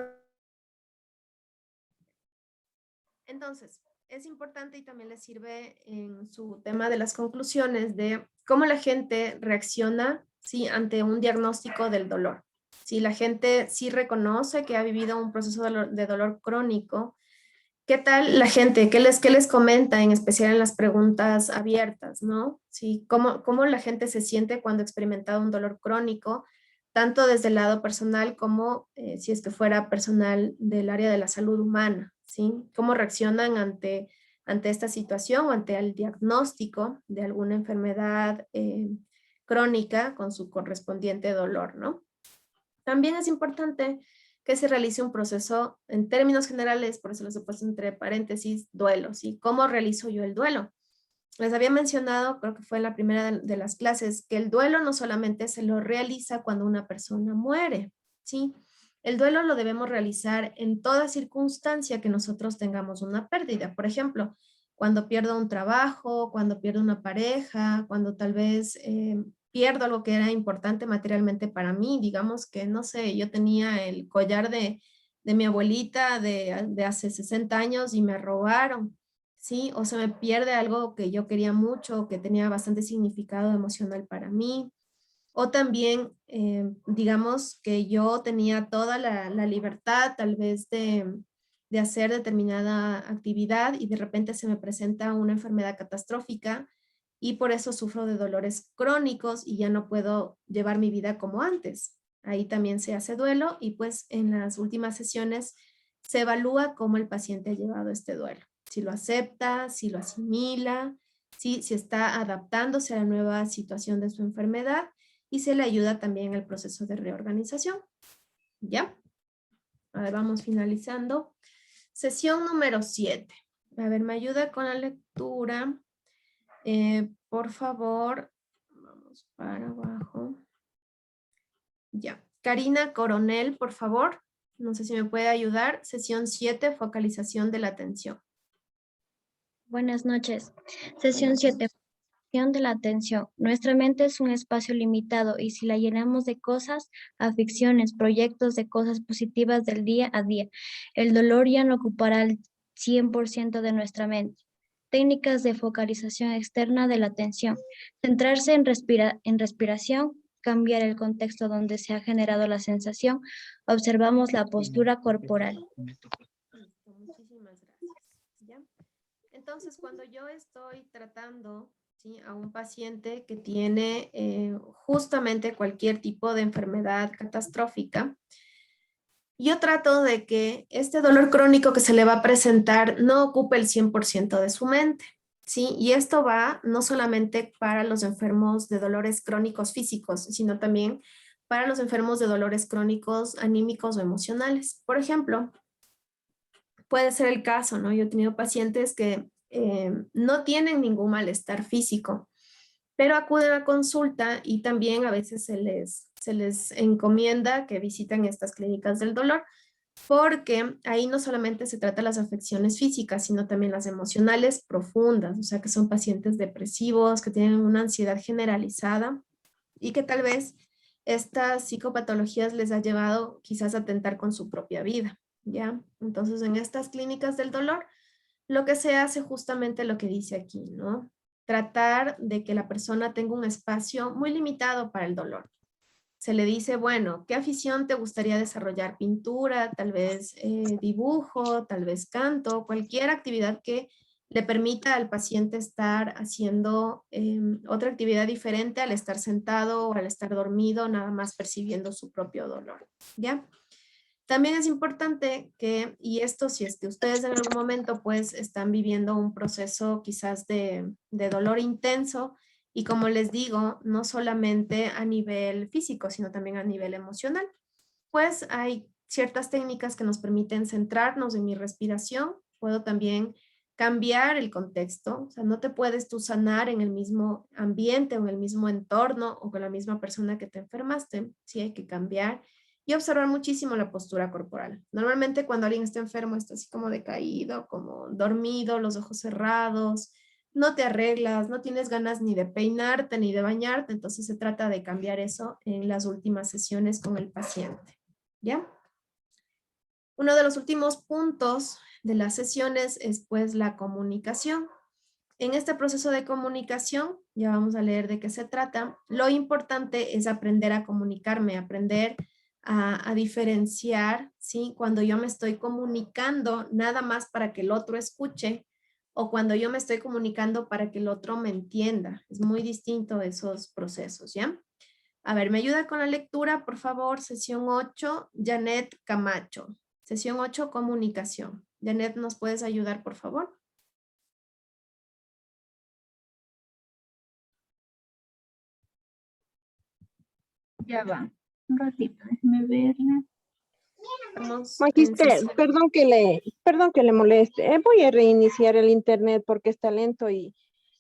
Entonces, es importante y también les sirve en su tema de las conclusiones de cómo la gente reacciona, ¿sí? Ante un diagnóstico del dolor. Si la gente sí reconoce que ha vivido un proceso de dolor crónico, ¿qué tal la gente? ¿Qué les comenta, en especial en las preguntas abiertas, ¿no? Sí, ¿cómo la gente se siente cuando ha experimentado un dolor crónico, tanto desde el lado personal como si es que fuera personal del área de la salud humana, ¿sí? ¿Cómo reaccionan ante esta situación o ante el diagnóstico de alguna enfermedad crónica con su correspondiente dolor, ¿no? También es importante que se realice un proceso, en términos generales, por eso los he puesto entre paréntesis, duelo, ¿sí? ¿Cómo realizo yo el duelo? Les había mencionado, creo que fue en la primera de las clases, que el duelo no solamente se lo realiza cuando una persona muere, ¿sí? El duelo lo debemos realizar en toda circunstancia que nosotros tengamos una pérdida. Por ejemplo, cuando pierdo un trabajo, cuando pierdo una pareja, cuando tal vez pierdo algo que era importante materialmente para mí, digamos que, no sé, yo tenía el collar de mi abuelita de hace 60 años y me robaron, ¿sí? O se me pierde algo que yo quería mucho, que tenía bastante significado emocional para mí. O también, digamos que yo tenía toda la libertad tal vez de de hacer determinada actividad y de repente se me presenta una enfermedad catastrófica y por eso sufro de dolores crónicos y ya no puedo llevar mi vida como antes. Ahí también se hace duelo y pues en las últimas sesiones se evalúa cómo el paciente ha llevado este duelo. Si lo acepta, si lo asimila, si está adaptándose a la nueva situación de su enfermedad y se le ayuda también en el proceso de reorganización. ¿Ya? A ver, vamos finalizando. Sesión número 7. A ver, ¿me ayuda con la lectura? Por favor, vamos para abajo. Ya. Karina Coronel, por favor. No sé si me puede ayudar. Sesión 7, focalización de la atención. Buenas noches. Sesión 7. Focalización de la atención. Nuestra mente es un espacio limitado y si la llenamos de cosas, aficiones, proyectos de cosas positivas del día a día, el dolor ya no ocupará el 100% de nuestra mente. Técnicas de focalización externa de la atención. Centrarse en respiración, cambiar el contexto donde se ha generado la sensación. Observamos la postura corporal. Muchísimas gracias. ¿Ya? Entonces, cuando yo estoy tratando, ¿sí?, a un paciente que tiene justamente cualquier tipo de enfermedad catastrófica, yo trato de que este dolor crónico que se le va a presentar no ocupe el 100% de su mente, ¿sí? Y esto va no solamente para los enfermos de dolores crónicos físicos, sino también para los enfermos de dolores crónicos anímicos o emocionales. Por ejemplo, puede ser el caso, ¿no? Yo he tenido pacientes que no tienen ningún malestar físico, pero acuden a consulta y también a veces se les encomienda que visiten estas clínicas del dolor, porque ahí no solamente se trata las afecciones físicas, sino también las emocionales profundas, o sea que son pacientes depresivos, que tienen una ansiedad generalizada y que tal vez estas psicopatologías les ha llevado quizás a atentar con su propia vida, ¿ya? Entonces en estas clínicas del dolor, lo que se hace justamente lo que dice aquí, ¿no? Tratar de que la persona tenga un espacio muy limitado para el dolor. Se le dice, bueno, ¿qué afición te gustaría desarrollar? Pintura, tal vez dibujo, tal vez canto, cualquier actividad que le permita al paciente estar haciendo otra actividad diferente al estar sentado o al estar dormido, nada más percibiendo su propio dolor, ¿ya? También es importante que, y esto si es que ustedes en algún momento pues están viviendo un proceso quizás de dolor intenso y como les digo, no solamente a nivel físico, sino también a nivel emocional, pues hay ciertas técnicas que nos permiten centrarnos en mi respiración. Puedo también cambiar el contexto, o sea, no te puedes tú sanar en el mismo ambiente o en el mismo entorno o con la misma persona que te enfermaste, sí hay que cambiar y observar muchísimo la postura corporal. Normalmente cuando alguien está enfermo está así como decaído, como dormido, los ojos cerrados, no te arreglas, no tienes ganas ni de peinarte ni de bañarte, entonces se trata de cambiar eso en las últimas sesiones con el paciente, ¿ya? Uno de los últimos puntos de las sesiones es pues la comunicación. En este proceso de comunicación, ya vamos a leer de qué se trata, lo importante es aprender a comunicarme, aprender a diferenciar, ¿sí? Cuando yo me estoy comunicando nada más para que el otro escuche o cuando yo me estoy comunicando para que el otro me entienda. Es muy distinto esos procesos, ¿ya? A ver, ¿me ayuda con la lectura, por favor? Sesión 8, Janet Camacho. Sesión 8, comunicación. Janet, ¿nos puedes ayudar, por favor? Ya va. Un ratito, déjeme verla. Magister, perdón que le moleste. Voy a reiniciar el internet porque está lento y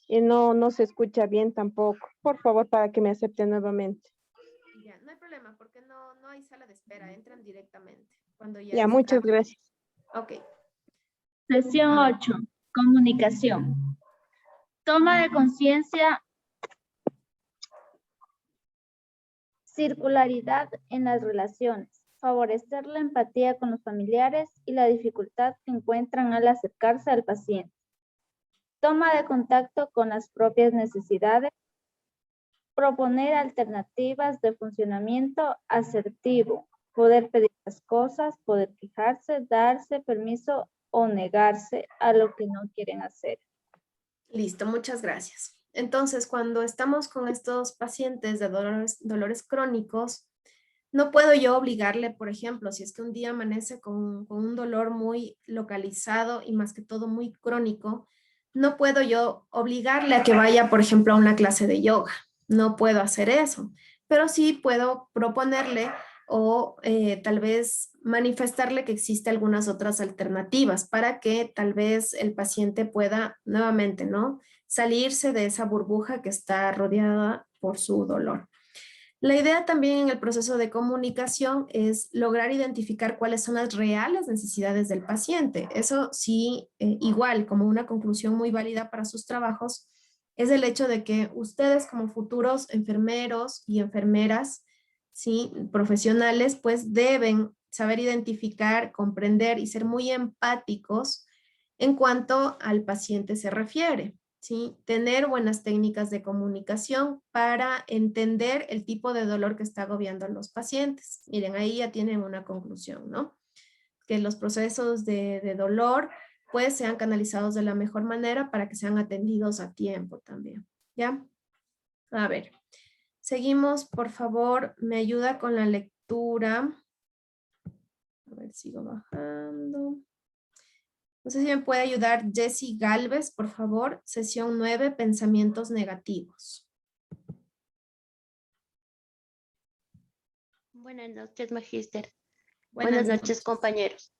no se escucha bien tampoco. Por favor, para que me acepte nuevamente. Ya, no hay problema porque no hay sala de espera, entran directamente. Cuando Ya, muchas gracias. Ok. Sesión 8. Comunicación. Toma de conciencia. Circularidad en las relaciones. Favorecer la empatía con los familiares y la dificultad que encuentran al acercarse al paciente. Toma de contacto con las propias necesidades. Proponer alternativas de funcionamiento asertivo. poder pedir las cosas, poder quejarse, darse permiso o negarse a lo que no quieren hacer. Listo, muchas gracias. Entonces, cuando estamos con estos pacientes de dolores crónicos, no puedo yo obligarle, por ejemplo, si es que un día amanece con un dolor muy localizado y más que todo muy crónico, no puedo yo obligarle a que vaya, por ejemplo, a una clase de yoga. No puedo hacer eso, pero sí puedo proponerle o tal vez manifestarle que existen algunas otras alternativas para que tal vez el paciente pueda nuevamente, ¿no? Salirse de esa burbuja que está rodeada por su dolor. La idea también en el proceso de comunicación es lograr identificar cuáles son las reales necesidades del paciente. Eso sí, igual como una conclusión muy válida para sus trabajos, es el hecho de que ustedes como futuros enfermeros y enfermeras, ¿sí? Profesionales, pues deben saber identificar, comprender y ser muy empáticos en cuanto al paciente se refiere. ¿Sí? Tener buenas técnicas de comunicación para entender el tipo de dolor que está agobiando a los pacientes. Miren, ahí ya tienen una conclusión, ¿no? Que los procesos de dolor pues sean canalizados de la mejor manera para que sean atendidos a tiempo también, ¿ya? A ver, seguimos, por favor, me ayuda con la lectura. A ver, sigo bajando. No sé si me puede ayudar Jessie Galvez, por favor. Sesión 9, pensamientos negativos. Buenas noches, magíster. Buenas noches, compañeros.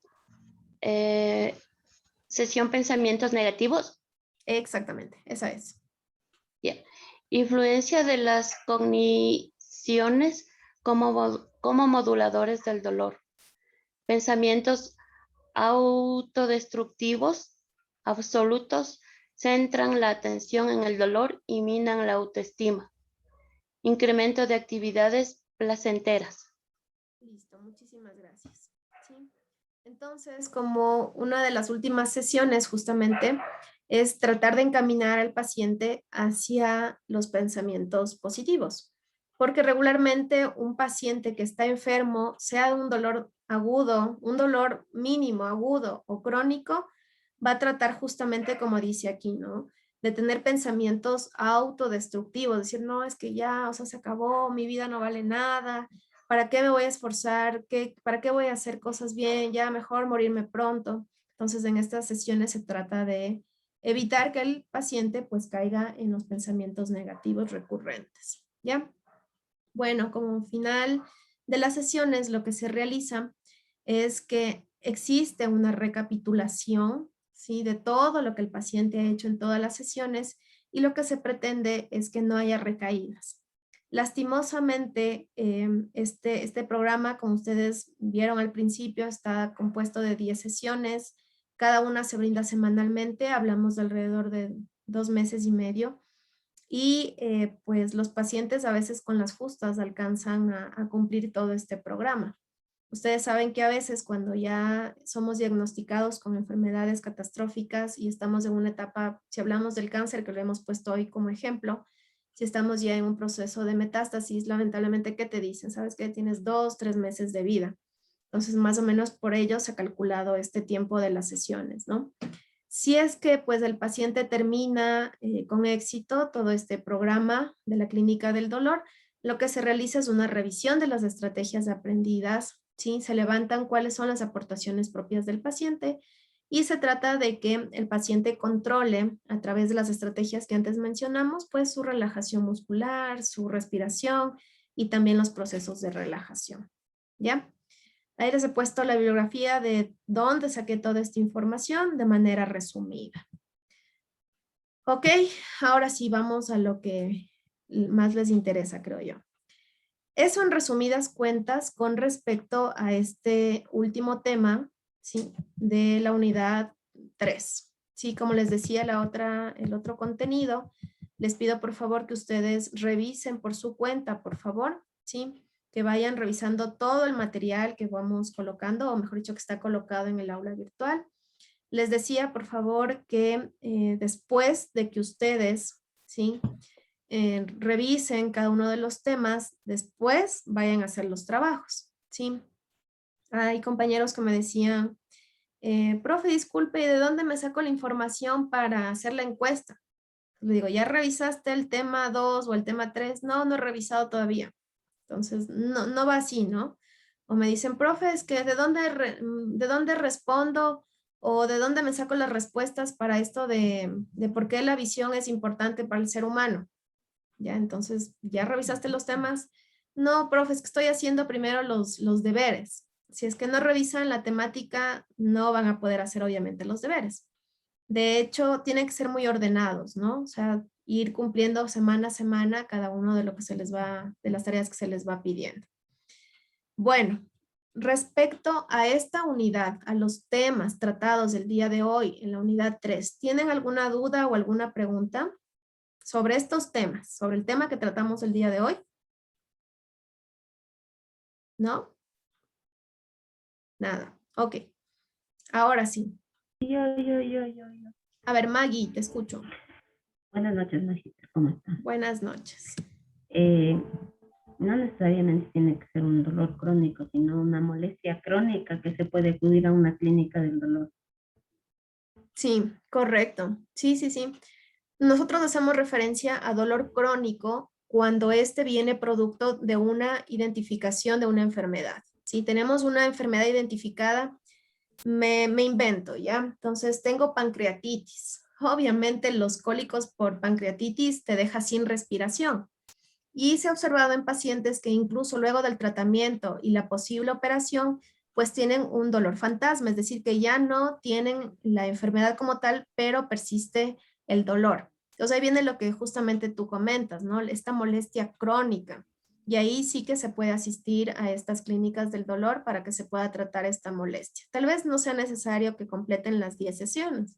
¿Sesión pensamientos negativos? Exactamente, esa es. Bien. Influencia de las cogniciones como moduladores del dolor. Pensamientos autodestructivos absolutos centran la atención en el dolor y minan la autoestima. Incremento de actividades placenteras. Listo, muchísimas gracias. ¿Sí? Entonces, como una de las últimas sesiones justamente es tratar de encaminar al paciente hacia los pensamientos positivos, porque regularmente un paciente que está enfermo, sea de un dolor agudo, un dolor mínimo, agudo o crónico, va a tratar justamente como dice aquí, ¿no? De tener pensamientos autodestructivos, decir, no, es que ya, o sea, se acabó, mi vida no vale nada, ¿para qué me voy a esforzar? ¿Para qué voy a hacer cosas bien? Ya mejor morirme pronto. Entonces, en estas sesiones se trata de evitar que el paciente pues caiga en los pensamientos negativos recurrentes, ¿ya? Bueno, como final de las sesiones, lo que se realiza es que existe una recapitulación, ¿sí? De todo lo que el paciente ha hecho en todas las sesiones y lo que se pretende es que no haya recaídas. Lastimosamente, este programa, como ustedes vieron al principio, está compuesto de 10 sesiones. Cada una se brinda semanalmente, hablamos de alrededor de 2 meses y medio. Y pues los pacientes a veces con las justas alcanzan a cumplir todo este programa. Ustedes saben que a veces cuando ya somos diagnosticados con enfermedades catastróficas y estamos en una etapa, si hablamos del cáncer que lo hemos puesto hoy como ejemplo, si estamos ya en un proceso de metástasis, lamentablemente, ¿qué te dicen? Sabes que tienes 2, 3 meses de vida. Entonces, más o menos por ello se ha calculado este tiempo de las sesiones, ¿no? Si es que pues el paciente termina con éxito todo este programa de la clínica del dolor, lo que se realiza es una revisión de las estrategias aprendidas, ¿sí? Se levantan cuáles son las aportaciones propias del paciente y se trata de que el paciente controle a través de las estrategias que antes mencionamos, pues su relajación muscular, su respiración y también los procesos de relajación, ¿ya? Ahí les he puesto la bibliografía de dónde saqué toda esta información de manera resumida. Ok, ahora sí vamos a lo que más les interesa, creo yo. Eso en resumidas cuentas con respecto a este último tema, ¿sí? De la unidad 3. Sí, como les decía, el otro contenido, les pido por favor que ustedes revisen por su cuenta, por favor, ¿sí? Que vayan revisando todo el material que vamos colocando, o mejor dicho, que está colocado en el aula virtual. Les decía, por favor, que después de que ustedes, ¿sí? Revisen cada uno de los temas, después vayan a hacer los trabajos, ¿sí? Hay compañeros que me decían, profe, disculpe, ¿y de dónde me saco la información para hacer la encuesta? Le digo, ¿ya revisaste el tema 2 o el tema 3? No, no he revisado todavía. Entonces, no va así, ¿no? O me dicen, profe, es que ¿de dónde respondo o de dónde me saco las respuestas para esto de por qué la visión es importante para el ser humano? Ya, entonces, ¿ya revisaste los temas? No, profe, es que estoy haciendo primero los deberes. Si es que no revisan la temática, no van a poder hacer obviamente los deberes. De hecho, tienen que ser muy ordenados, ¿no? O sea, ir cumpliendo semana a semana cada uno de lo que se les va, de las tareas que se les va pidiendo. Bueno, respecto a esta unidad, a los temas tratados el día de hoy en la unidad 3, ¿tienen alguna duda o alguna pregunta sobre estos temas, sobre el tema que tratamos el día de hoy? ¿No? Nada. Ok. Ahora sí. Yo. A ver, Maggie, te escucho. Buenas noches, Maggie. ¿Cómo estás? Buenas noches. No necesariamente tiene que ser un dolor crónico, sino una molestia crónica que se puede acudir a una clínica del dolor. Sí, correcto. Sí. Nosotros hacemos referencia a dolor crónico cuando este viene producto de una identificación de una enfermedad. Si tenemos una enfermedad identificada, me invento, ¿ya? Entonces, tengo pancreatitis. Obviamente, los cólicos por pancreatitis te deja sin respiración. Y se ha observado en pacientes que incluso luego del tratamiento y la posible operación, pues tienen un dolor fantasma, es decir, que ya no tienen la enfermedad como tal, pero persiste el dolor. Entonces ahí viene lo que justamente tú comentas, ¿no? Esta molestia crónica. Y ahí sí que se puede asistir a estas clínicas del dolor para que se pueda tratar esta molestia. Tal vez no sea necesario que completen las 10 sesiones,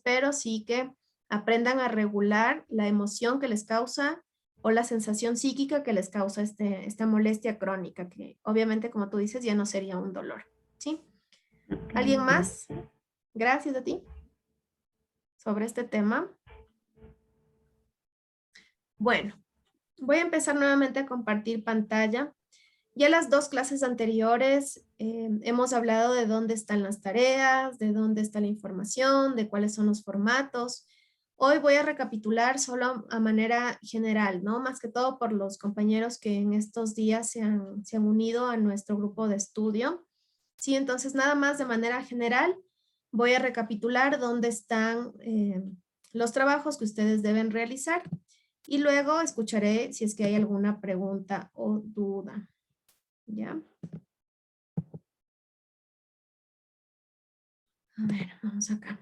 pero sí que aprendan a regular la emoción que les causa o la sensación psíquica que les causa esta molestia crónica, que obviamente, como tú dices, ya no sería un dolor, ¿sí? ¿Alguien más? Gracias a ti. Sobre este tema. Bueno, voy a empezar nuevamente a compartir pantalla. Ya las dos clases anteriores hemos hablado de dónde están las tareas, de dónde está la información, de cuáles son los formatos. Hoy voy a recapitular solo a manera general, ¿no? Más que todo por los compañeros que en estos días se han unido a nuestro grupo de estudio. Sí, entonces nada más de manera general voy a recapitular dónde están los trabajos que ustedes deben realizar y luego escucharé si es que hay alguna pregunta o duda. ¿Ya? A ver, vamos acá.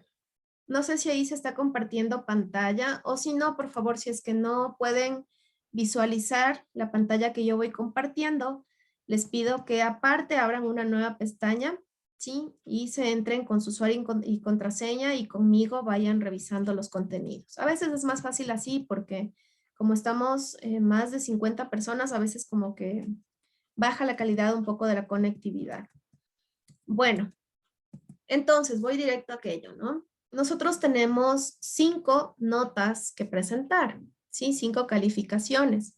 No sé si ahí se está compartiendo pantalla o si no, por favor, si es que no pueden visualizar la pantalla que yo voy compartiendo, les pido que aparte abran una nueva pestaña, ¿sí? Y se entren con su usuario y contraseña y conmigo vayan revisando los contenidos. A veces es más fácil así porque como estamos más de 50 personas, a veces como que baja la calidad un poco de la conectividad. Bueno, entonces voy directo a aquello, ¿no? Nosotros tenemos 5 notas que presentar, ¿sí? 5 calificaciones.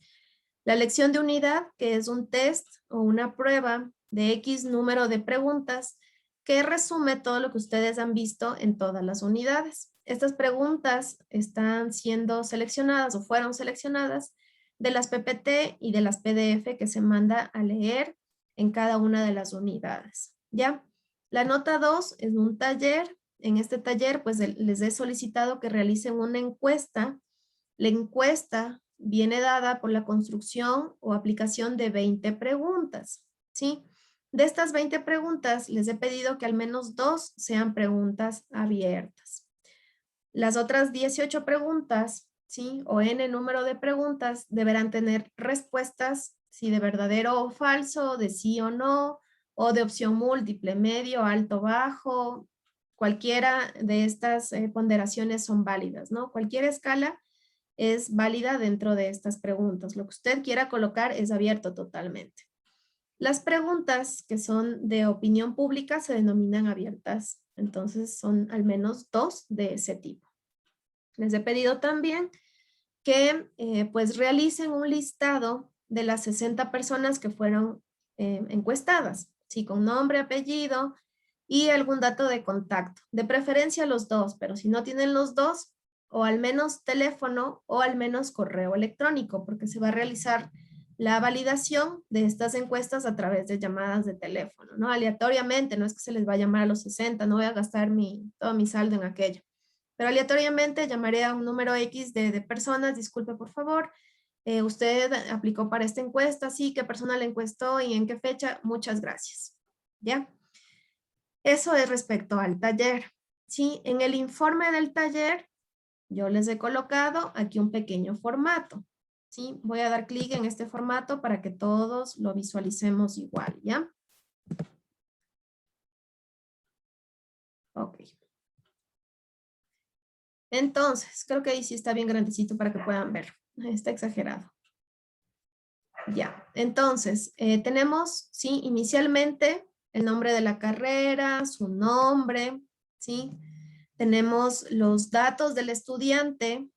La lección de unidad, que es un test o una prueba de X número de preguntas que resume todo lo que ustedes han visto en todas las unidades. Estas preguntas están siendo seleccionadas o fueron seleccionadas de las PPT y de las PDF que se manda a leer en cada una de las unidades, ¿ya? La nota 2 es un taller. En este taller, pues les he solicitado que realicen una encuesta. La encuesta viene dada por la construcción o aplicación de 20 preguntas, ¿sí? De estas 20 preguntas, les he pedido que al menos 2 sean preguntas abiertas. Las otras 18 preguntas, ¿sí? O n número de preguntas, deberán tener respuestas, ¿sí? De verdadero o falso, de sí o no, o de opción múltiple, medio, alto, bajo. Cualquiera de estas ponderaciones son válidas, ¿no? Cualquier escala es válida dentro de estas preguntas. Lo que usted quiera colocar es abierto totalmente. Las preguntas que son de opinión pública se denominan abiertas, entonces son al menos 2 de ese tipo. Les he pedido también que pues realicen un listado de las 60 personas que fueron encuestadas, Sí, con nombre, apellido y algún dato de contacto. De preferencia los dos, pero si no tienen los dos, o al menos teléfono o al menos correo electrónico, porque se va a realizar la validación de estas encuestas a través de llamadas de teléfono, ¿no? Aleatoriamente, no es que se les va a llamar a los 60, no voy a gastar todo mi saldo en aquello. Pero aleatoriamente llamaré a un número X de personas, disculpe por favor, usted aplicó para esta encuesta, sí, qué persona le encuestó y en qué fecha, muchas gracias. ¿Ya? Eso es respecto al taller. Sí, en el informe del taller, yo les he colocado aquí un pequeño formato. ¿Sí? Voy a dar clic en este formato para que todos lo visualicemos igual, ¿ya? Ok. Entonces, creo que ahí sí está bien grandecito para que puedan ver. Está exagerado. Ya, entonces, tenemos, ¿sí? Inicialmente, el nombre de la carrera, su nombre, ¿sí? Tenemos los datos del estudiante,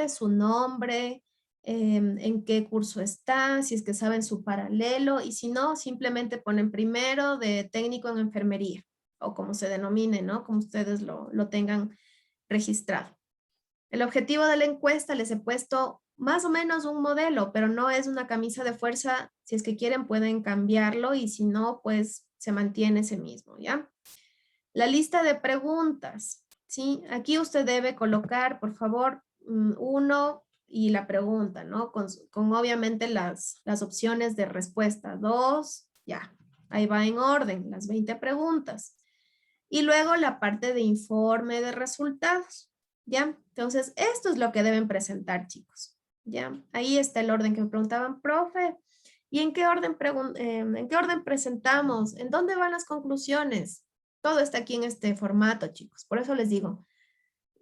su nombre, en qué curso está, si es que saben su paralelo, y si no, simplemente ponen primero de técnico en enfermería, o como se denomine, ¿no? Como ustedes lo tengan registrado. El objetivo de la encuesta les he puesto más o menos un modelo, pero no es una camisa de fuerza. Si es que quieren pueden cambiarlo y si no, pues se mantiene ese mismo, ¿ya? La lista de preguntas, ¿sí? Aquí usted debe colocar, por favor, uno y la pregunta, ¿no? Con obviamente las opciones de respuesta. 2, ya, ahí va en orden, las 20 preguntas. Y luego la parte de informe de resultados, ¿ya? Entonces, esto es lo que deben presentar, chicos, ¿ya? Ahí está el orden que me preguntaban, profe, ¿y en qué orden presentamos? ¿En dónde van las conclusiones? Todo está aquí en este formato, chicos. Por eso les digo,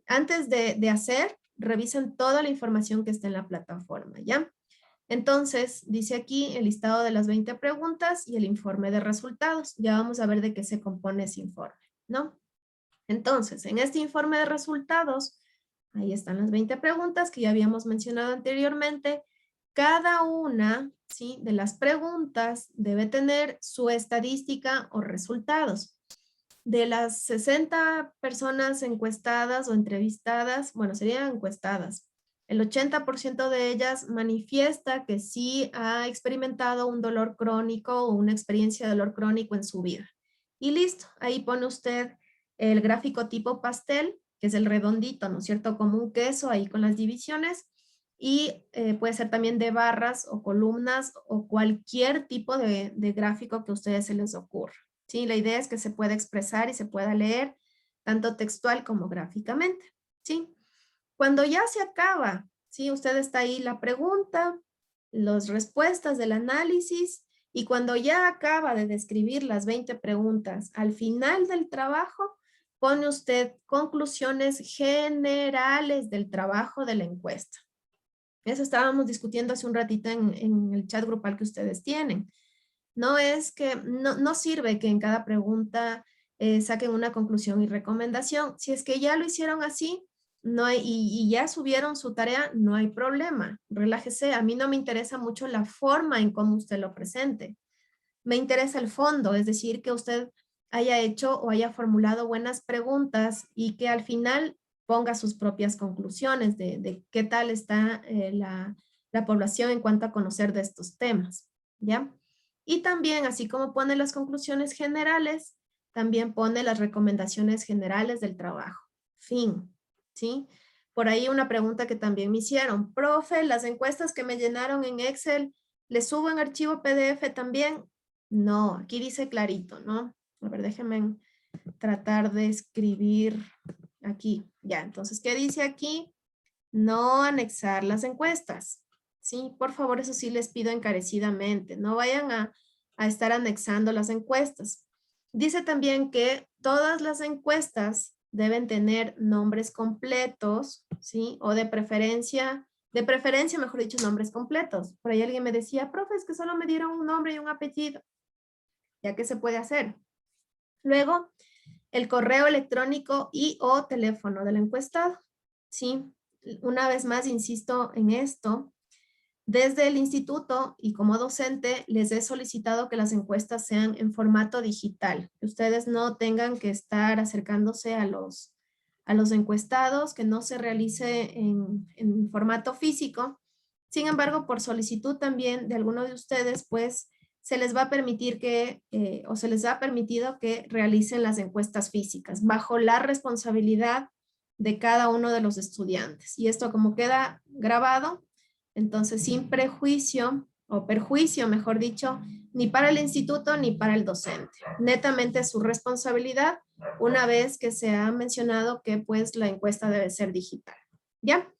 antes de hacer, revisen toda la información que está en la plataforma, ¿ya? Entonces, dice aquí el listado de las 20 preguntas y el informe de resultados. Ya vamos a ver de qué se compone ese informe, ¿no? Entonces, en este informe de resultados, ahí están las 20 preguntas que ya habíamos mencionado anteriormente. Cada una, ¿sí? De las preguntas debe tener su estadística o resultados. De las 60 personas encuestadas o entrevistadas, bueno, serían encuestadas, el 80% de ellas manifiesta que sí ha experimentado un dolor crónico o una experiencia de dolor crónico en su vida. Y listo, ahí pone usted el gráfico tipo pastel, que es el redondito, ¿no es cierto? Como un queso ahí con las divisiones. Y puede ser también de barras o columnas o cualquier tipo de gráfico que a ustedes se les ocurra. ¿Sí? La idea es que se pueda expresar y se pueda leer tanto textual como gráficamente. ¿Sí? Cuando ya se acaba, ¿sí? Usted está ahí la pregunta, las respuestas del análisis y cuando ya acaba de describir las 20 preguntas, al final del trabajo, pone usted conclusiones generales del trabajo de la encuesta. Eso estábamos discutiendo hace un ratito en el chat grupal que ustedes tienen. No es que, no sirve que en cada pregunta saquen una conclusión y recomendación. Si es que ya lo hicieron así y ya subieron su tarea, no hay problema. Relájese. A mí no me interesa mucho la forma en cómo usted lo presente. Me interesa el fondo, es decir, que usted haya hecho o haya formulado buenas preguntas y que al final ponga sus propias conclusiones de qué tal está la población en cuanto a conocer de estos temas, ¿ya? Y también, así como pone las conclusiones generales, también pone las recomendaciones generales del trabajo. Fin, ¿sí? Por ahí una pregunta que también me hicieron. Profe, las encuestas que me llenaron en Excel, ¿les subo en archivo PDF también? No, aquí dice clarito, ¿no? A ver, déjenme tratar de escribir aquí. Ya, entonces, ¿qué dice aquí? No anexar las encuestas. Sí, por favor, eso sí les pido encarecidamente. No vayan a estar anexando las encuestas. Dice también que todas las encuestas deben tener nombres completos, ¿sí? O de preferencia, mejor dicho, nombres completos. Por ahí alguien me decía, profe, es que solo me dieron un nombre y un apellido. ¿Ya qué se puede hacer? Luego, el correo electrónico y o teléfono del encuestado. ¿Sí? Una vez más, insisto en esto. Desde el instituto y como docente les he solicitado que las encuestas sean en formato digital, que ustedes no tengan que estar acercándose a los encuestados, que no se realice en formato físico. Sin embargo, por solicitud también de alguno de ustedes, pues se les va a permitir que, o se les ha permitido que realicen las encuestas físicas bajo la responsabilidad de cada uno de los estudiantes. Y esto como queda grabado, entonces sin prejuicio o perjuicio, mejor dicho, ni para el instituto ni para el docente. Netamente su responsabilidad una vez que se ha mencionado que pues la encuesta debe ser digital. ¿Ya?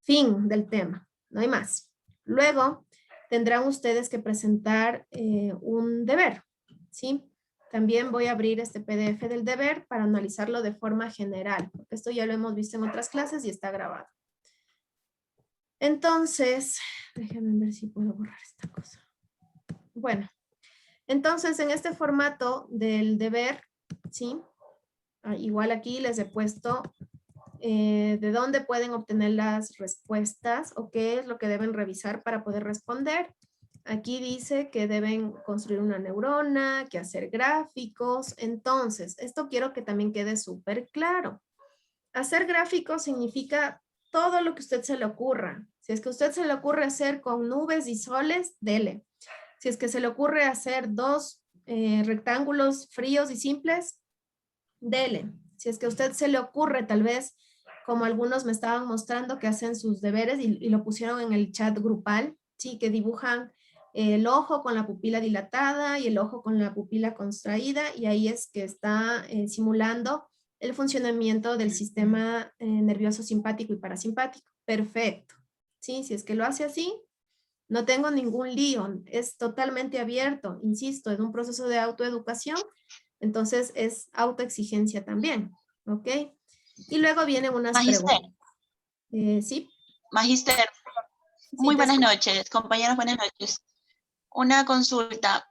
Fin del tema, no hay más. Luego tendrán ustedes que presentar un deber, ¿sí? También voy a abrir este PDF del deber para analizarlo de forma general, porque esto ya lo hemos visto en otras clases y está grabado. Entonces, déjenme ver si puedo borrar esta cosa. Bueno, entonces en este formato del deber, ¿sí? Igual aquí les he puesto de dónde pueden obtener las respuestas o qué es lo que deben revisar para poder responder. Aquí dice que deben construir una neurona, que hacer gráficos. Entonces, esto quiero que también quede súper claro. Hacer gráficos significa todo lo que a usted se le ocurra. Si es que a usted se le ocurre hacer con nubes y soles, dele. Si es que se le ocurre hacer dos rectángulos fríos y simples, dele. Si es que a usted se le ocurre, tal vez, como algunos me estaban mostrando que hacen sus deberes y lo pusieron en el chat grupal, sí, que dibujan el ojo con la pupila dilatada y el ojo con la pupila contraída, y ahí es que está simulando el funcionamiento del sistema nervioso simpático y parasimpático. Perfecto. Sí, si es que lo hace así, no tengo ningún lío, es totalmente abierto, insisto, es un proceso de autoeducación, entonces es autoexigencia también, ¿ok? Y luego vienen unas Magister. preguntas. ¿Sí? Magister, muy buenas noches, compañeros, buenas noches. Una consulta.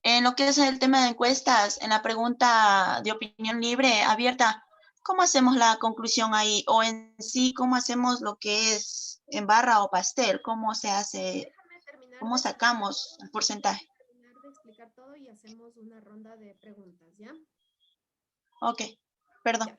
En lo que es el tema de encuestas, en la pregunta de opinión libre, abierta, ¿cómo hacemos la conclusión ahí? O en sí, ¿cómo hacemos lo que es en barra o pastel? ¿Cómo se hace? ¿Cómo sacamos el porcentaje? Terminar de explicar todo y hacemos una ronda de preguntas, ¿ya? Ok, perdón.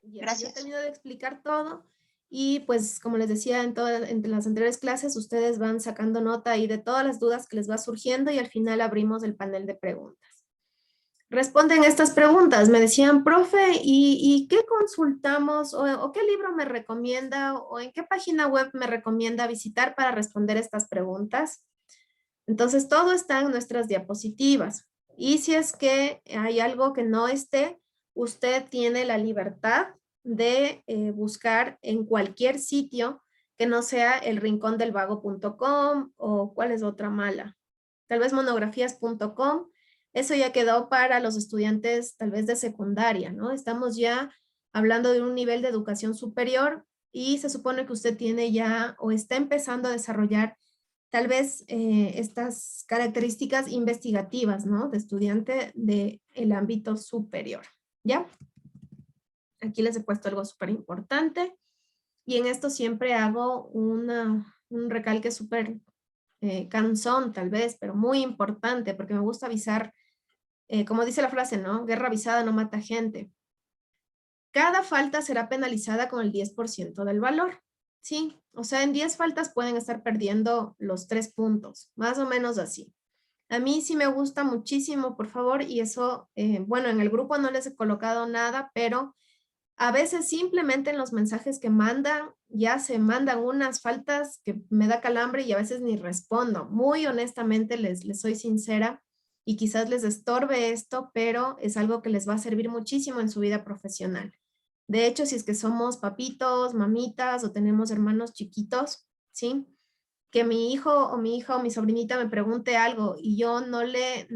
Ya, Gracias. yo termino de explicar todo y pues como les decía entre las anteriores clases, ustedes van sacando nota ahí de todas las dudas que les va surgiendo y al final abrimos el panel de preguntas. Responden estas preguntas, me decían, profe, ¿y qué consultamos o qué libro me recomienda o en qué página web me recomienda visitar para responder estas preguntas? Entonces todo está en nuestras diapositivas y si es que hay algo que no esté, usted tiene la libertad de buscar en cualquier sitio que no sea elrincondelvago.com o cuál es otra mala. Tal vez monografías.com. Eso ya quedó para los estudiantes tal vez de secundaria, ¿no? Estamos ya hablando de un nivel de educación superior y se supone que usted tiene ya o está empezando a desarrollar tal vez estas características investigativas, ¿no? De estudiante del ámbito superior, ¿ya? Aquí les he puesto algo súper importante y en esto siempre hago un recalque súper cansón tal vez, pero muy importante porque me gusta avisar, como dice la frase, ¿no? Guerra avisada no mata gente. Cada falta será penalizada con el 10% del valor. Sí, o sea, en 10 faltas pueden estar perdiendo los 3 puntos, más o menos así. A mí sí me gusta muchísimo, por favor, y eso, bueno, en el grupo no les he colocado nada, pero a veces simplemente en los mensajes que mandan, ya se mandan unas faltas que me da calambre y a veces ni respondo. Muy honestamente les soy sincera y quizás les estorbe esto, pero es algo que les va a servir muchísimo en su vida profesional. De hecho, si es que somos papitos, mamitas o tenemos hermanos chiquitos, ¿sí? Que mi hijo o mi hija o mi sobrinita me pregunte algo y yo no le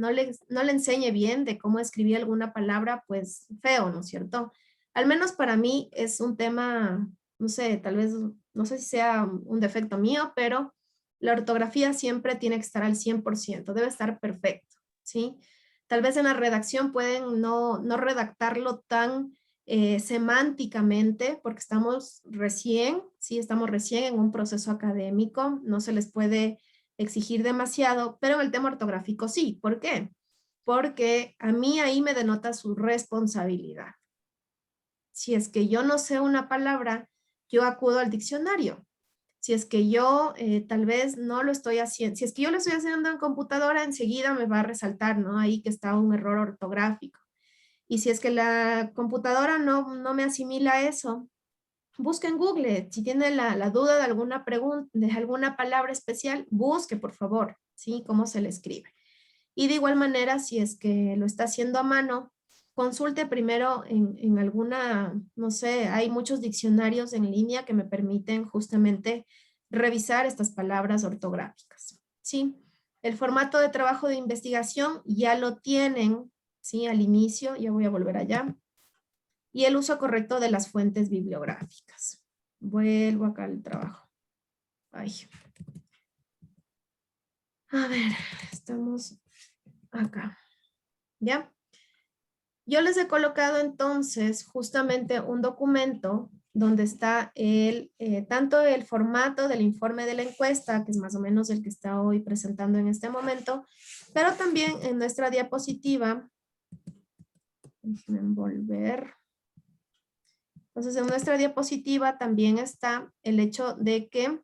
enseñe bien de cómo escribir alguna palabra, pues feo, ¿no es cierto? Al menos para mí es un tema, no sé, tal vez, no sé si sea un defecto mío, pero la ortografía siempre tiene que estar al 100%, debe estar perfecto, ¿sí? Tal vez en la redacción pueden no redactarlo tan semánticamente, porque estamos recién en un proceso académico, no se les puede exigir demasiado, pero en el tema ortográfico sí. ¿Por qué? Porque a mí ahí me denota su responsabilidad. Si es que yo no sé una palabra, yo acudo al diccionario. Si es que yo tal vez no lo estoy haciendo, si es que yo lo estoy haciendo en computadora, enseguida me va a resaltar, ¿no? Ahí que está un error ortográfico. Y si es que la computadora no me asimila eso, busque en Google. Si tiene la duda de alguna pregunta, de alguna palabra especial, busque, por favor, ¿sí? Cómo se le escribe. Y de igual manera, si es que lo está haciendo a mano, consulte primero en alguna, no sé, hay muchos diccionarios en línea que me permiten justamente revisar estas palabras ortográficas, ¿sí? El formato de trabajo de investigación ya lo tienen, ¿sí? Al inicio, ya voy a volver allá. Y el uso correcto de las fuentes bibliográficas. Vuelvo acá al trabajo. Ay. A ver, estamos acá. ¿Ya? Yo les he colocado entonces justamente un documento donde está tanto el formato del informe de la encuesta, que es más o menos el que está hoy presentando en este momento, pero también en nuestra diapositiva, déjenme volver. Entonces en nuestra diapositiva también está el hecho de que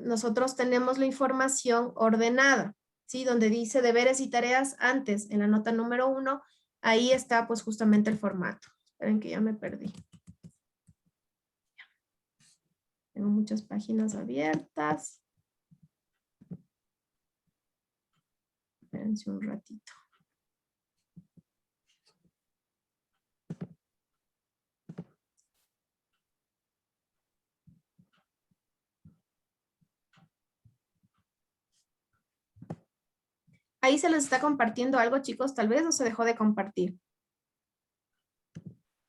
nosotros tenemos la información ordenada, ¿sí? Donde dice deberes y tareas antes, en la nota número 1, ahí está pues justamente el formato. Esperen que ya me perdí. Tengo muchas páginas abiertas. Espérense un ratito. Ahí se les está compartiendo algo, chicos, tal vez, o se dejó de compartir.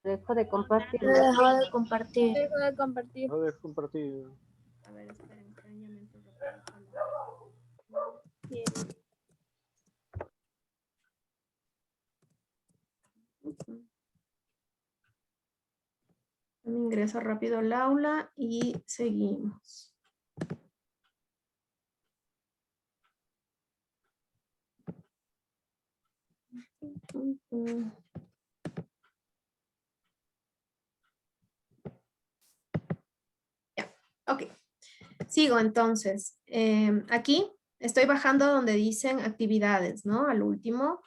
Dejo de compartir. Se dejó de compartir. No de compartir. A ver, esperen, que ya me entro. Me ingreso rápido al aula y seguimos. Ya, ok. Sigo entonces. Aquí estoy bajando donde dicen actividades, ¿no? Al último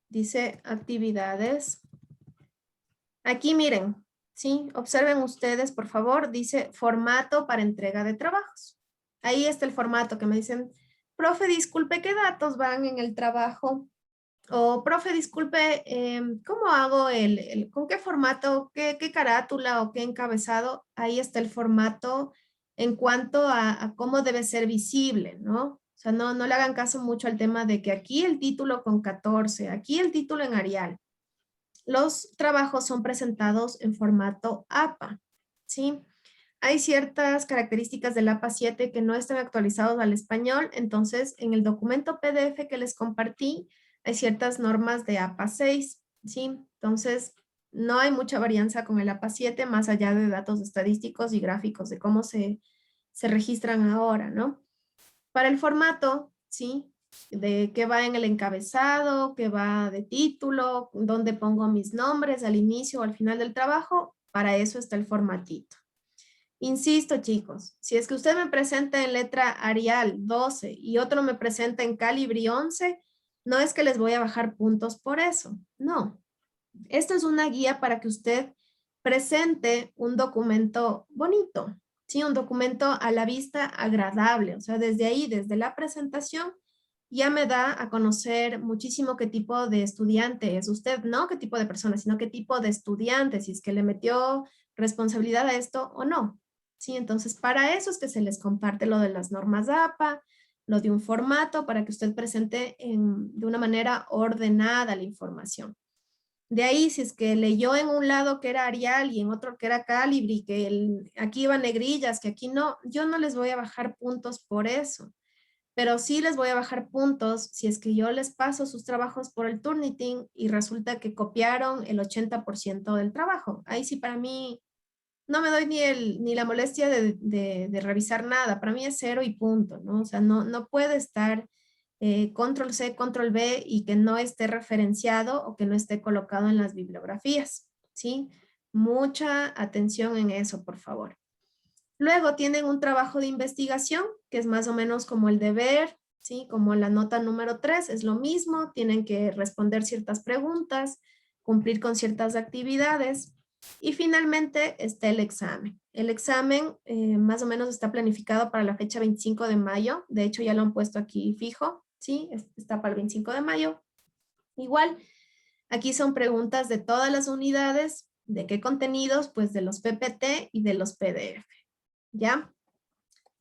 dice actividades. Aquí miren, ¿sí? Observen ustedes, por favor, dice formato para entrega de trabajos. Ahí está el formato que me dicen, profe, disculpe, ¿qué datos van en el trabajo? O, profe, disculpe, ¿cómo hago con qué formato, qué carátula o qué encabezado? Ahí está el formato en cuanto a cómo debe ser visible, ¿no? O sea, no le hagan caso mucho al tema de que aquí el título con 14, aquí el título en Arial. Los trabajos son presentados en formato APA, ¿sí? Hay ciertas características del APA 7 que no están actualizados al español, entonces en el documento PDF que les compartí hay ciertas normas de APA 6, ¿sí? Entonces no hay mucha varianza con el APA 7 más allá de datos estadísticos y gráficos de cómo se registran ahora, ¿no? Para el formato, ¿sí? De qué va en el encabezado, qué va de título, dónde pongo mis nombres al inicio o al final del trabajo, para eso está el formatito. Insisto, chicos, si es que usted me presenta en letra Arial 12 y otro me presenta en Calibri 11, no es que les voy a bajar puntos por eso, no. Esto es una guía para que usted presente un documento bonito, ¿sí? Un documento a la vista agradable, o sea, desde ahí, desde la presentación, ya me da a conocer muchísimo qué tipo de estudiante es usted, no qué tipo de persona, sino qué tipo de estudiante, si es que le metió responsabilidad a esto o no. Sí, entonces para eso es que se les comparte lo de las normas APA, lo de un formato para que usted presente de una manera ordenada la información. De ahí, si es que leyó en un lado que era Arial y en otro que era Calibri, que aquí iban negrillas, que aquí no, yo no les voy a bajar puntos por eso. pero sí les voy a bajar puntos si es que yo les paso sus trabajos por el Turnitin y resulta que copiaron el 80% del trabajo. Ahí sí para mí no me doy ni la molestia de revisar nada. Para mí es 0 y punto, ¿no? O sea, no puede estar control C, control V y que no esté referenciado o que no esté colocado en las bibliografías, ¿sí? Mucha atención en eso, por favor. Luego tienen un trabajo de investigación, que es más o menos como el deber, ¿sí? Como la nota número 3, es lo mismo, tienen que responder ciertas preguntas, cumplir con ciertas actividades. Y finalmente está el examen. El examen más o menos está planificado para la fecha 25 de mayo. De hecho, ya lo han puesto aquí fijo, ¿sí? Está para el 25 de mayo. Igual, aquí son preguntas de todas las unidades. ¿De qué contenidos? Pues de los PPT y de los PDF. ¿Ya?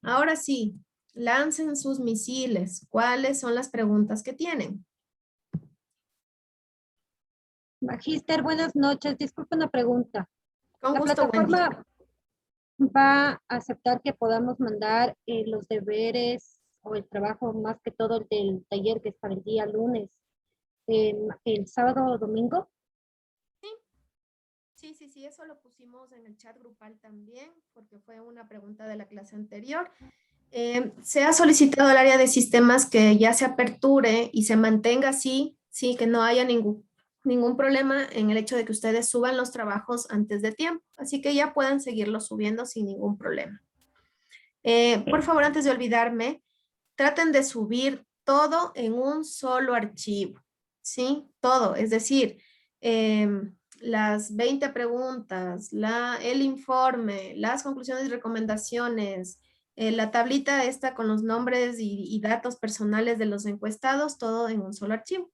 Ahora sí, lancen sus misiles. ¿Cuáles son las preguntas que tienen? Magíster, buenas noches. Disculpe una pregunta. Con ¿La gusto, plataforma va a aceptar que podamos mandar los deberes o el trabajo, más que todo el del taller que es para el día lunes, el sábado o domingo? Sí, eso lo pusimos en el chat grupal también, porque fue una pregunta de la clase anterior. Se ha solicitado al área de sistemas que ya se aperture y se mantenga así, sí, que no haya ningún problema en el hecho de que ustedes suban los trabajos antes de tiempo, así que ya pueden seguirlos subiendo sin ningún problema. Por favor, antes de olvidarme, traten de subir todo en un solo archivo, ¿sí? Todo, es decir, las 20 preguntas, el informe, las conclusiones y recomendaciones, la tablita esta con los nombres y datos personales de los encuestados, todo en un solo archivo.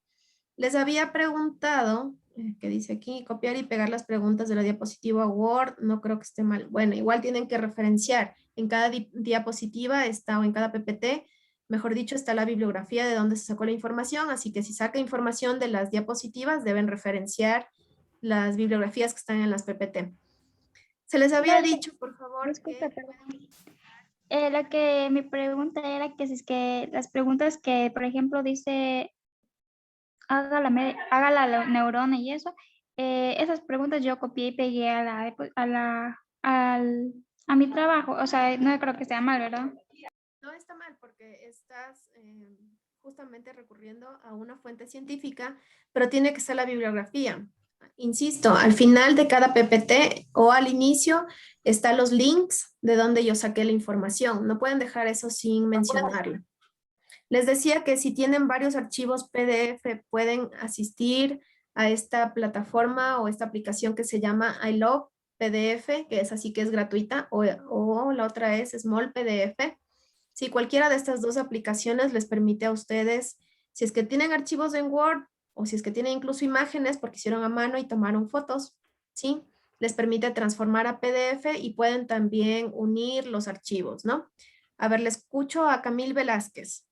Les había preguntado, ¿qué dice aquí? Copiar y pegar las preguntas de la diapositiva Word, no creo que esté mal. Bueno, igual tienen que referenciar. En cada diapositiva está, o en cada PPT, mejor dicho, está la bibliografía de donde se sacó la información, así que si saca información de las diapositivas, deben referenciar las bibliografías que están en las PPT. Se les había dicho, por favor, disculpe, mi pregunta era que si es que las preguntas que, por ejemplo, dice haga la neurona y eso, esas preguntas yo copié y pegué a mi trabajo, o sea, no creo que sea mal, ¿verdad? No está mal porque estás justamente recurriendo a una fuente científica, pero tiene que ser la bibliografía. Insisto, al final de cada PPT o al inicio están los links de donde yo saqué la información. No pueden dejar eso sin mencionarlo. Les decía que si tienen varios archivos PDF pueden asistir a esta plataforma o esta aplicación que se llama I Love PDF, que es así que es gratuita, o la otra es Small PDF. Si cualquiera de estas dos aplicaciones les permite a ustedes, si es que tienen archivos en Word o si es que tienen incluso imágenes porque hicieron a mano y tomaron fotos, ¿sí? Les permite transformar a PDF y pueden también unir los archivos, ¿no? A ver, le escucho a Camil Velázquez.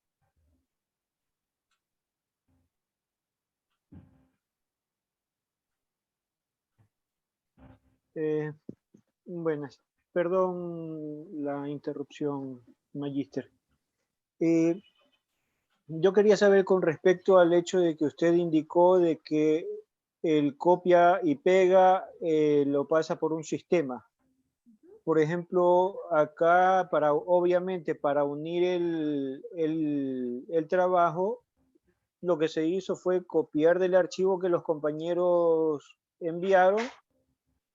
Buenas. Perdón la interrupción, Magíster. Yo quería saber con respecto al hecho de que usted indicó de que el copia y pega lo pasa por un sistema. Por ejemplo, acá obviamente para unir el trabajo, lo que se hizo fue copiar del archivo que los compañeros enviaron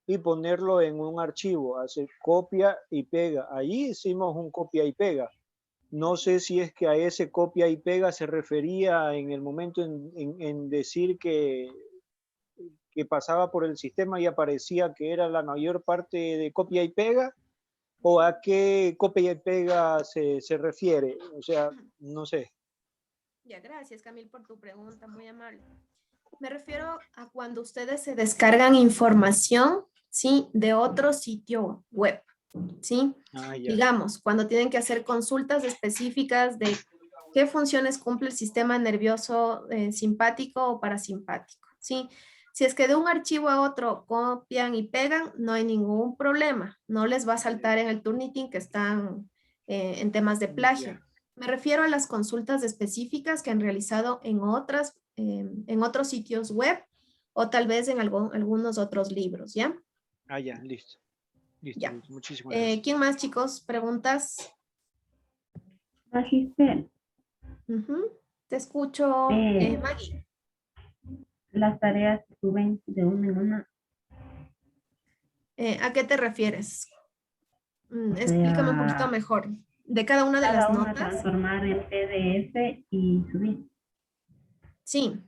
y ponerlo en un archivo, hacer copia y pega. Ahí hicimos un copia y pega. No sé si es que a ese copia y pega se refería en el momento en decir que pasaba por el sistema y aparecía que era la mayor parte de copia y pega, o a qué copia y pega se refiere. O sea, no sé. Ya, gracias Camil por tu pregunta, muy amable. Me refiero a cuando ustedes se descargan información, ¿sí? De otro sitio web, ¿sí? Digamos, cuando tienen que hacer consultas específicas de qué funciones cumple el sistema nervioso simpático o parasimpático, ¿sí? Si es que de un archivo a otro copian y pegan, no hay ningún problema. No les va a saltar en el Turnitin que están en temas de plagio. Me refiero a las consultas específicas que han realizado en otros sitios web o tal vez en algunos otros libros, ¿ya? Ah, ya, listo. Listo, Ya. listo. Muchísimas gracias. ¿Quién más, chicos? ¿Preguntas? Magister, Te escucho, Maggie. las tareas suben de una en una. ¿A qué te refieres? Explícame un poquito mejor. ¿De cada una de las Cada una notas? transformar en PDF y subir. Sí.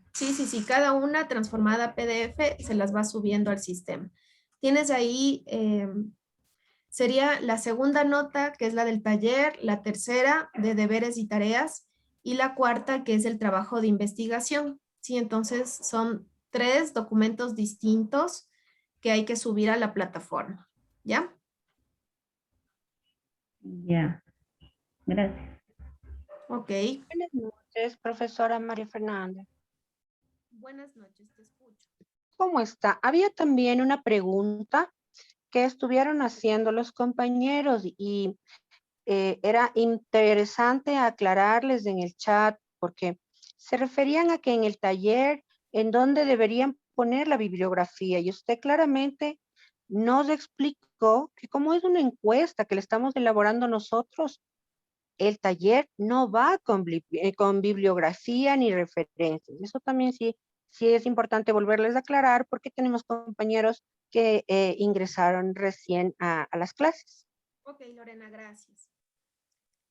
Cada una transformada a PDF se las va subiendo al sistema. Tienes ahí, sería la segunda nota, que es la del taller, la tercera de deberes y tareas, y la cuarta, que es el trabajo de investigación. Sí, entonces son 3 documentos distintos que hay que subir a la plataforma. ¿Ya? Ya. Gracias. Ok. Buenas noches, profesora María Fernanda. Buenas noches, te escucho. ¿Cómo está? Había también una pregunta que estuvieron haciendo los compañeros y era interesante aclararles en el chat porque se referían a que en el taller en donde deberían poner la bibliografía y usted claramente nos explicó que como es una encuesta que le estamos elaborando nosotros, el taller no va con bibliografía ni referencias. Eso también sí es importante volverles a aclarar porque tenemos compañeros que ingresaron recién a las clases. Ok, Lorena, gracias.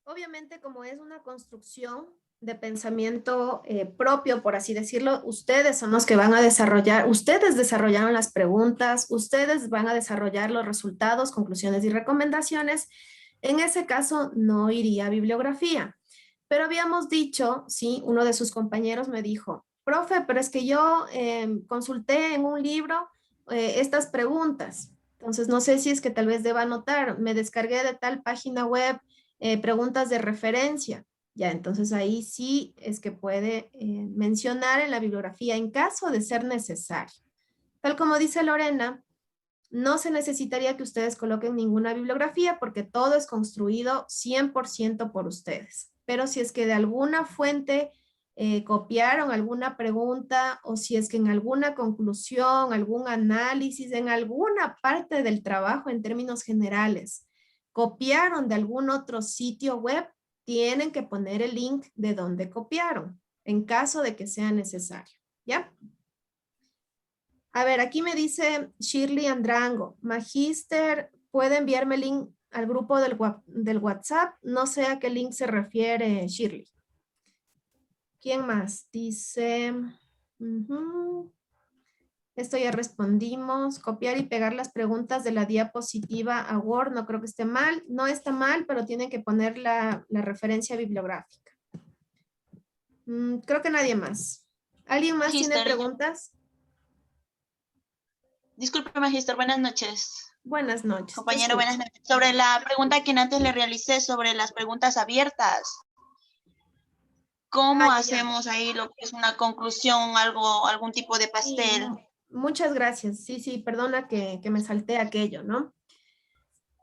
Obviamente, como es una construcción de pensamiento propio, por así decirlo, ustedes son los que van a desarrollar, ustedes desarrollaron las preguntas, ustedes van a desarrollar los resultados, conclusiones y recomendaciones. En ese caso, no iría a bibliografía. Pero habíamos dicho, sí, uno de sus compañeros me dijo, profe, pero es que yo consulté en un libro estas preguntas. Entonces, no sé si es que tal vez deba anotar, me descargué de tal página web preguntas de referencia. Ya, entonces ahí sí es que puede mencionar en la bibliografía en caso de ser necesario. Tal como dice Lorena, no se necesitaría que ustedes coloquen ninguna bibliografía porque todo es construido 100% por ustedes. Pero si es que de alguna fuente copiaron alguna pregunta o si es que en alguna conclusión, algún análisis, en alguna parte del trabajo en términos generales, copiaron de algún otro sitio web, tienen que poner el link de donde copiaron en caso de que sea necesario. ¿Ya? A ver, aquí me dice Shirley Andrango, Magister, ¿puede enviarme el link al grupo del WhatsApp? No sé a qué link se refiere Shirley. ¿Quién más? Dice, esto ya respondimos, copiar y pegar las preguntas de la diapositiva a Word, no creo que esté mal, no está mal, pero tienen que poner la referencia bibliográfica. Creo que nadie más. ¿Alguien más tiene preguntas? Disculpe, Magister, buenas noches. Buenas noches. Compañero, buenas noches. Sobre la pregunta que antes le realicé sobre las preguntas abiertas. ¿Cómo hacemos ahí lo que es una conclusión, algún tipo de pastel? Sí, muchas gracias. Sí, perdona que me salté aquello, ¿no?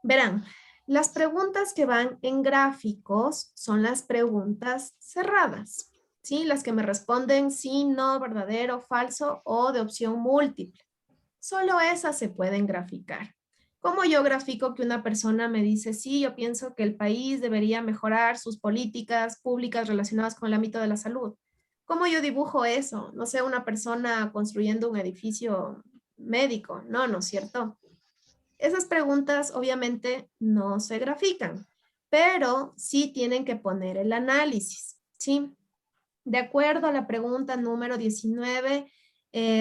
Verán, las preguntas que van en gráficos son las preguntas cerradas, ¿sí? Las que me responden sí, no, verdadero, falso o de opción múltiple. Solo esas se pueden graficar. ¿Cómo yo grafico que una persona me dice, sí, yo pienso que el país debería mejorar sus políticas públicas relacionadas con el ámbito de la salud? ¿Cómo yo dibujo eso? No sé, una persona construyendo un edificio médico. No, ¿no es cierto? Esas preguntas obviamente no se grafican, pero sí tienen que poner el análisis, ¿sí? De acuerdo a la pregunta número 19,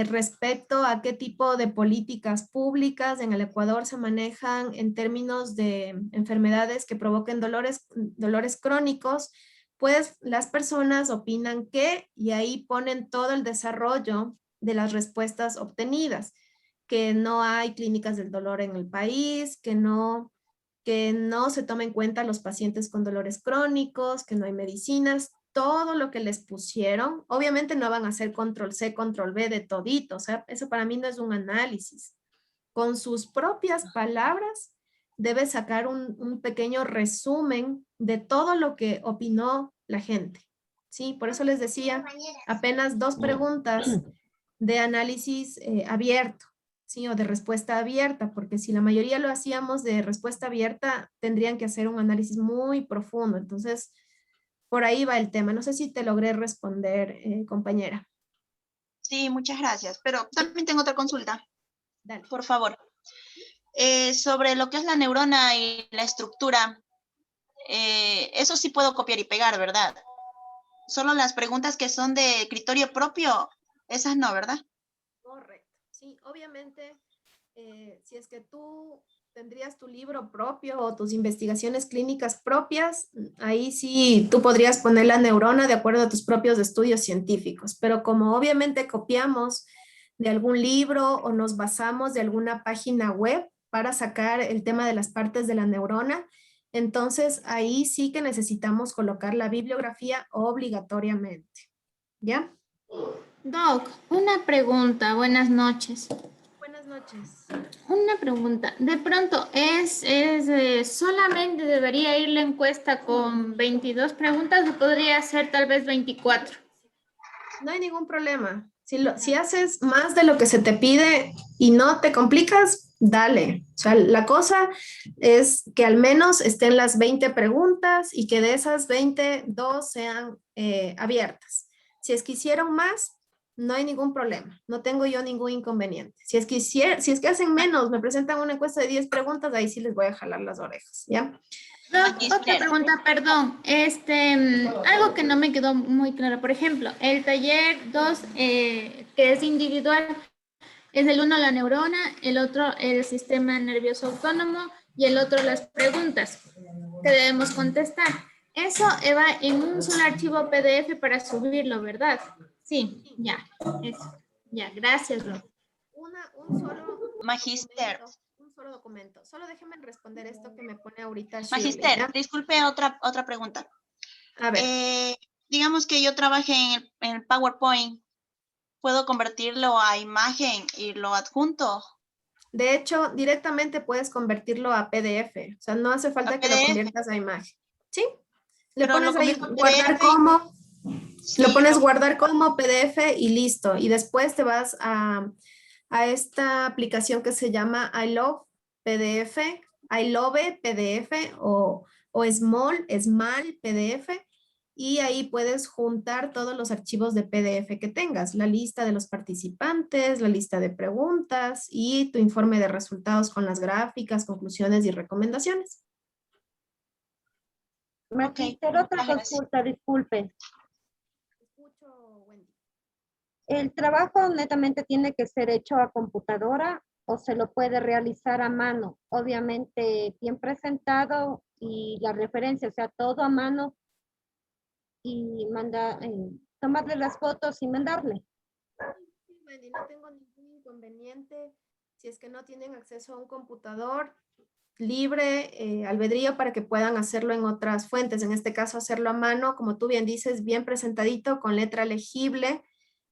respecto a qué tipo de políticas públicas en el Ecuador se manejan en términos de enfermedades que provoquen dolores crónicos, pues las personas opinan que, y ahí ponen todo el desarrollo de las respuestas obtenidas, que no hay clínicas del dolor en el país, que no se toma en cuenta a los pacientes con dolores crónicos, que no hay medicinas, todo lo que les pusieron. Obviamente no van a hacer control C, control V de todito, o sea, eso para mí no es un análisis. Con sus propias palabras debes sacar un pequeño resumen de todo lo que opinó la gente. Sí, por eso les decía, apenas 2 preguntas de análisis abierto, ¿sí? O de respuesta abierta, porque si la mayoría lo hacíamos de respuesta abierta, tendrían que hacer un análisis muy profundo. Entonces, por ahí va el tema. No sé si te logré responder, compañera. Sí, muchas gracias. Pero también tengo otra consulta. Dale. Por favor. Sobre lo que es la neurona y la estructura, eso sí puedo copiar y pegar, ¿verdad? Solo las preguntas que son de criterio propio, esas no, ¿verdad? Correcto. Sí, obviamente, si es que tú tendrías tu libro propio o tus investigaciones clínicas propias, ahí sí tú podrías poner la neurona de acuerdo a tus propios estudios científicos, pero como obviamente copiamos de algún libro o nos basamos de alguna página web para sacar el tema de las partes de la neurona, entonces ahí sí que necesitamos colocar la bibliografía obligatoriamente. ¿Ya? Doc, una pregunta. Buenas noches. Buenas noches. Una pregunta. De pronto, ¿solamente debería ir la encuesta con 22 preguntas o podría ser tal vez 24? No hay ningún problema. Si haces más de lo que se te pide y no te complicas, dale. O sea, la cosa es que al menos estén las 20 preguntas y que de esas 20, 2 sean abiertas. Si es que hicieron más, no hay ningún problema. No tengo yo ningún inconveniente. Si es que hacen menos, me presentan una encuesta de 10 preguntas, ahí sí les voy a jalar las orejas, ¿ya? Otra pregunta, perdón. Algo que no me quedó muy claro. Por ejemplo, el taller 2, que es individual, es el uno la neurona, el otro el sistema nervioso autónomo y el otro las preguntas que debemos contestar. Eso va en un solo archivo PDF para subirlo, ¿verdad? Sí, ya. Eso. Ya, gracias, Ro. Un solo Magister. Un solo documento. Solo déjenme responder esto que me pone ahorita Shirley, Magister, ¿ya? disculpe otra pregunta. A ver. Digamos que yo trabaje en el PowerPoint. ¿Puedo convertirlo a imagen y lo adjunto? De hecho, directamente puedes convertirlo a PDF. O sea, no hace falta que lo conviertas a imagen. ¿Sí? Le pones ahí guardar como, lo pones guardar como PDF y listo. Y después te vas a esta aplicación que se llama I Love PDF, I Love PDF o Small PDF. Y ahí puedes juntar todos los archivos de PDF que tengas, la lista de los participantes, la lista de preguntas y tu informe de resultados con las gráficas, conclusiones y recomendaciones. Magister, otra consulta, disculpe. Escucho, Wendy. ¿El trabajo netamente tiene que ser hecho a computadora o se lo puede realizar a mano? Obviamente bien presentado y la referencia, o sea, todo a mano y tomarle las fotos y mandarle. Sí, Wendy, no tengo ningún inconveniente. Si es que no tienen acceso a un computador, libre albedrío para que puedan hacerlo en otras fuentes. En este caso, hacerlo a mano, como tú bien dices, bien presentadito, con letra legible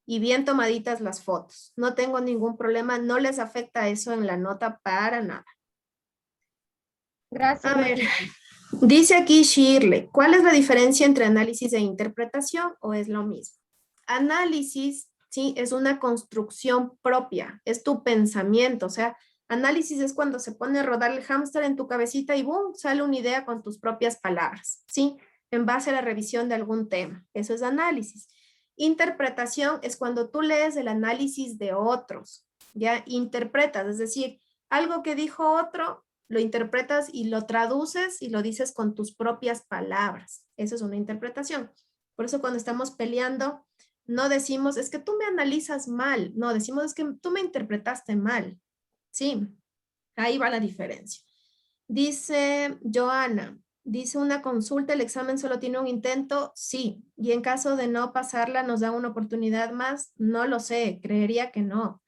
y bien tomaditas las fotos. No tengo ningún problema, no les afecta eso en la nota para nada. Gracias. A ver, dice aquí Shirley, ¿cuál es la diferencia entre análisis e interpretación o es lo mismo? Análisis, sí, es una construcción propia, es tu pensamiento, o sea, análisis es cuando se pone a rodar el hámster en tu cabecita y ¡boom! Sale una idea con tus propias palabras, ¿sí? En base a la revisión de algún tema. Eso es análisis. Interpretación es cuando tú lees el análisis de otros, ¿ya? Interpretas, es decir, algo que dijo otro, lo interpretas y lo traduces y lo dices con tus propias palabras. Eso es una interpretación. Por eso cuando estamos peleando, no decimos, es que tú me analizas mal. No, decimos, es que tú me interpretaste mal. Sí, ahí va la diferencia. Dice Joana, dice una consulta, ¿el examen solo tiene un intento? Sí. ¿Y en caso de no pasarla, nos da una oportunidad más? No lo sé, creería que no.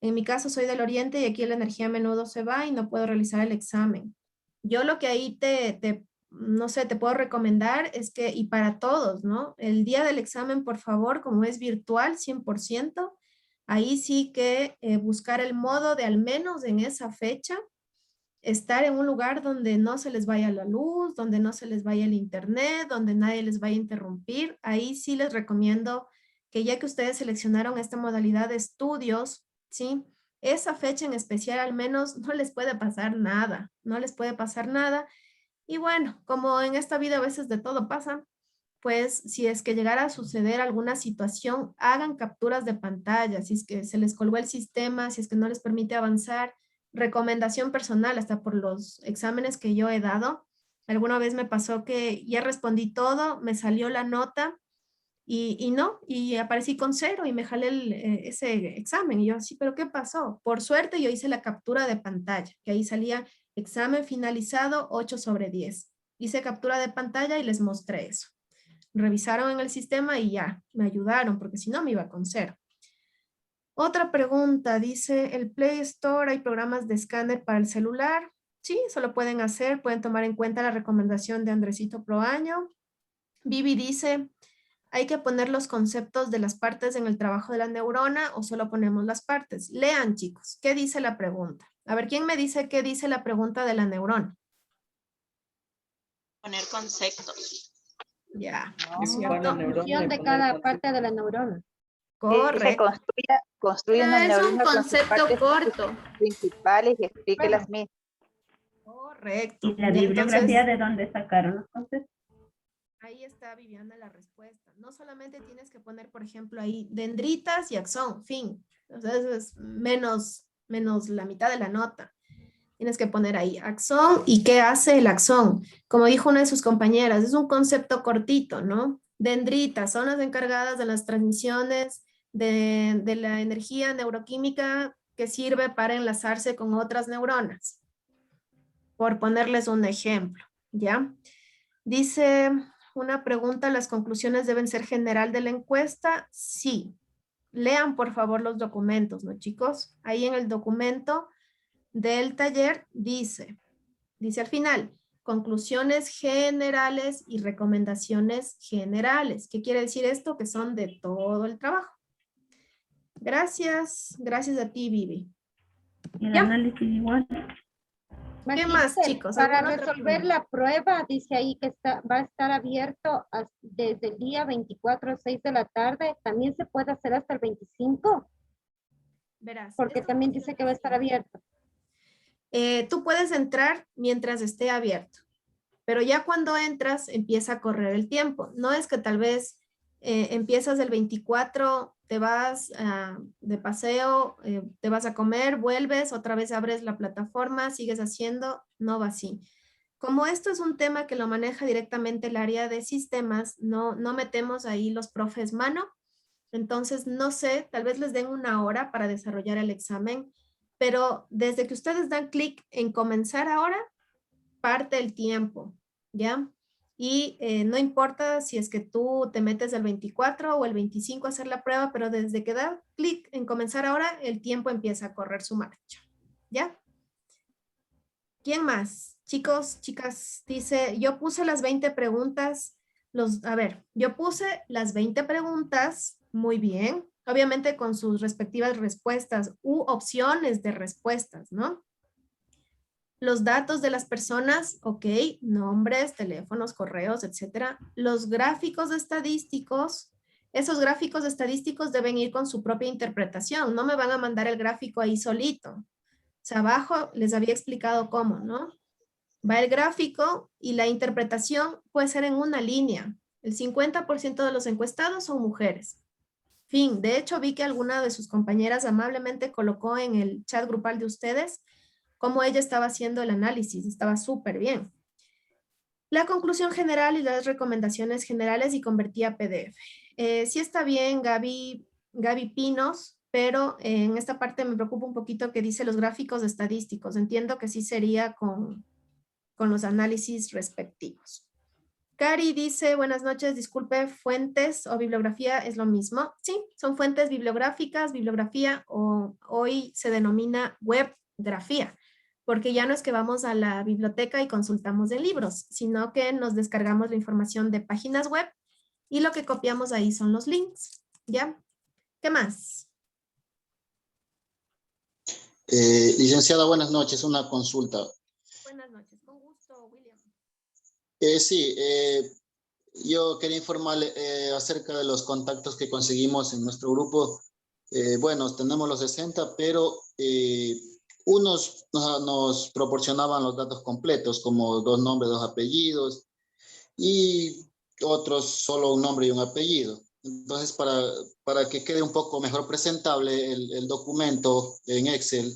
En mi caso soy del oriente y aquí la energía a menudo se va y no puedo realizar el examen. Yo lo que ahí no sé, te puedo recomendar es que, y para todos, ¿no? El día del examen, por favor, como es virtual, 100%, ahí sí que buscar el modo de al menos en esa fecha estar en un lugar donde no se les vaya la luz, donde no se les vaya el internet, donde nadie les vaya a interrumpir. Ahí sí les recomiendo que ya que ustedes seleccionaron esta modalidad de estudios, ¿sí? Esa fecha en especial al menos no les puede pasar nada, no les puede pasar nada. Y bueno, como en esta vida a veces de todo pasa, pues si es que llegara a suceder alguna situación, hagan capturas de pantalla, si es que se les colgó el sistema, si es que no les permite avanzar. Recomendación personal, hasta por los exámenes que yo he dado. Alguna vez me pasó que ya respondí todo, me salió la nota y no, y aparecí con 0 y me jalé ese examen. Y yo así, ¿pero qué pasó? Por suerte yo hice la captura de pantalla, que ahí salía examen finalizado 8/10. Hice captura de pantalla y les mostré eso. Revisaron en el sistema y ya, me ayudaron, porque si no me iba con 0. Otra pregunta, dice, ¿el Play Store hay programas de escáner para el celular? Sí, eso lo pueden hacer, pueden tomar en cuenta la recomendación de Andresito Proaño. Vivi dice, ¿hay que poner los conceptos de las partes en el trabajo de la neurona o solo ponemos las partes? Lean, chicos, ¿qué dice la pregunta? A ver, ¿quién me dice qué dice la pregunta de la neurona? Poner conceptos. Ya, No, la función de cada parte de la neurona. Correcto. Construye una Es un neurona con sus concepto partes corto. principales y explique las mismas. Correcto. ¿Y la Y bibliografía entonces, de dónde sacaron los conceptos? ahí está, Viviana, la respuesta. No solamente tienes que poner, por ejemplo, ahí dendritas y axón, fin. O sea, eso es menos la mitad de la nota. Tienes que poner ahí axón y qué hace el axón. Como dijo una de sus compañeras, es un concepto cortito, ¿no? Dendritas son las encargadas de las transmisiones de la energía neuroquímica que sirve para enlazarse con otras neuronas. Por ponerles un ejemplo, ¿ya? Dice una pregunta, ¿las conclusiones deben ser general de la encuesta? Sí. Lean, por favor, los documentos, ¿no, chicos? Ahí en el documento del taller dice al final, conclusiones generales y recomendaciones generales. ¿Qué quiere decir esto? Que son de todo el trabajo. Gracias a ti, Vivi. Y el análisis igual. ¿Qué más, chicos? Para ¿Alguna otra resolver pregunta? la prueba, dice ahí que va a estar abierto desde el día 24 a 6 de la tarde. También se puede hacer hasta el 25. Verás. Porque también dice que va a estar abierto. Tú puedes entrar mientras esté abierto, pero ya cuando entras empieza a correr el tiempo. No es que tal vez empiezas el 24, te vas de paseo, te vas a comer, vuelves, otra vez abres la plataforma, sigues haciendo, no va así. Como esto es un tema que lo maneja directamente el área de sistemas, no metemos ahí los profes mano, entonces no sé, tal vez les den 1 hora para desarrollar el examen, pero desde que ustedes dan clic en comenzar ahora, parte el tiempo, ¿ya? Y no importa si es que tú te metes el 24 o el 25 a hacer la prueba, pero desde que da clic en comenzar ahora, el tiempo empieza a correr su marcha, ¿ya? ¿Quién más? Chicos, chicas, dice, yo puse las 20 preguntas, yo puse las 20 preguntas, muy bien, obviamente con sus respectivas respuestas u opciones de respuestas, ¿no? Los datos de las personas, ok, nombres, teléfonos, correos, etcétera. Los gráficos estadísticos, esos gráficos estadísticos deben ir con su propia interpretación, no me van a mandar el gráfico ahí solito. O sea, abajo les había explicado cómo, ¿no? Va el gráfico y la interpretación puede ser en una línea. El 50% de los encuestados son mujeres. Fin, de hecho vi que alguna de sus compañeras amablemente colocó en el chat grupal de ustedes cómo ella estaba haciendo el análisis, estaba súper bien. La conclusión general y las recomendaciones generales y convertí a PDF. Sí está bien, Gaby Pinos, pero en esta parte me preocupa un poquito que dice los gráficos estadísticos. Entiendo que sí sería con los análisis respectivos. Cari dice, buenas noches, disculpe, fuentes o bibliografía es lo mismo. Sí, son fuentes bibliográficas, bibliografía o hoy se denomina webgrafía, porque ya no es que vamos a la biblioteca y consultamos de libros, sino que nos descargamos la información de páginas web y lo que copiamos ahí son los links, ¿ya? ¿Qué más? Licenciada, buenas noches. Una consulta. Buenas noches, con gusto, William. Sí, yo quería informarle acerca de los contactos que conseguimos en nuestro grupo. Bueno, tenemos los 60, pero unos nos proporcionaban los datos completos, como 2 nombres, 2 apellidos, y otros solo un nombre y un apellido. Entonces, para que quede un poco mejor presentable el documento en Excel,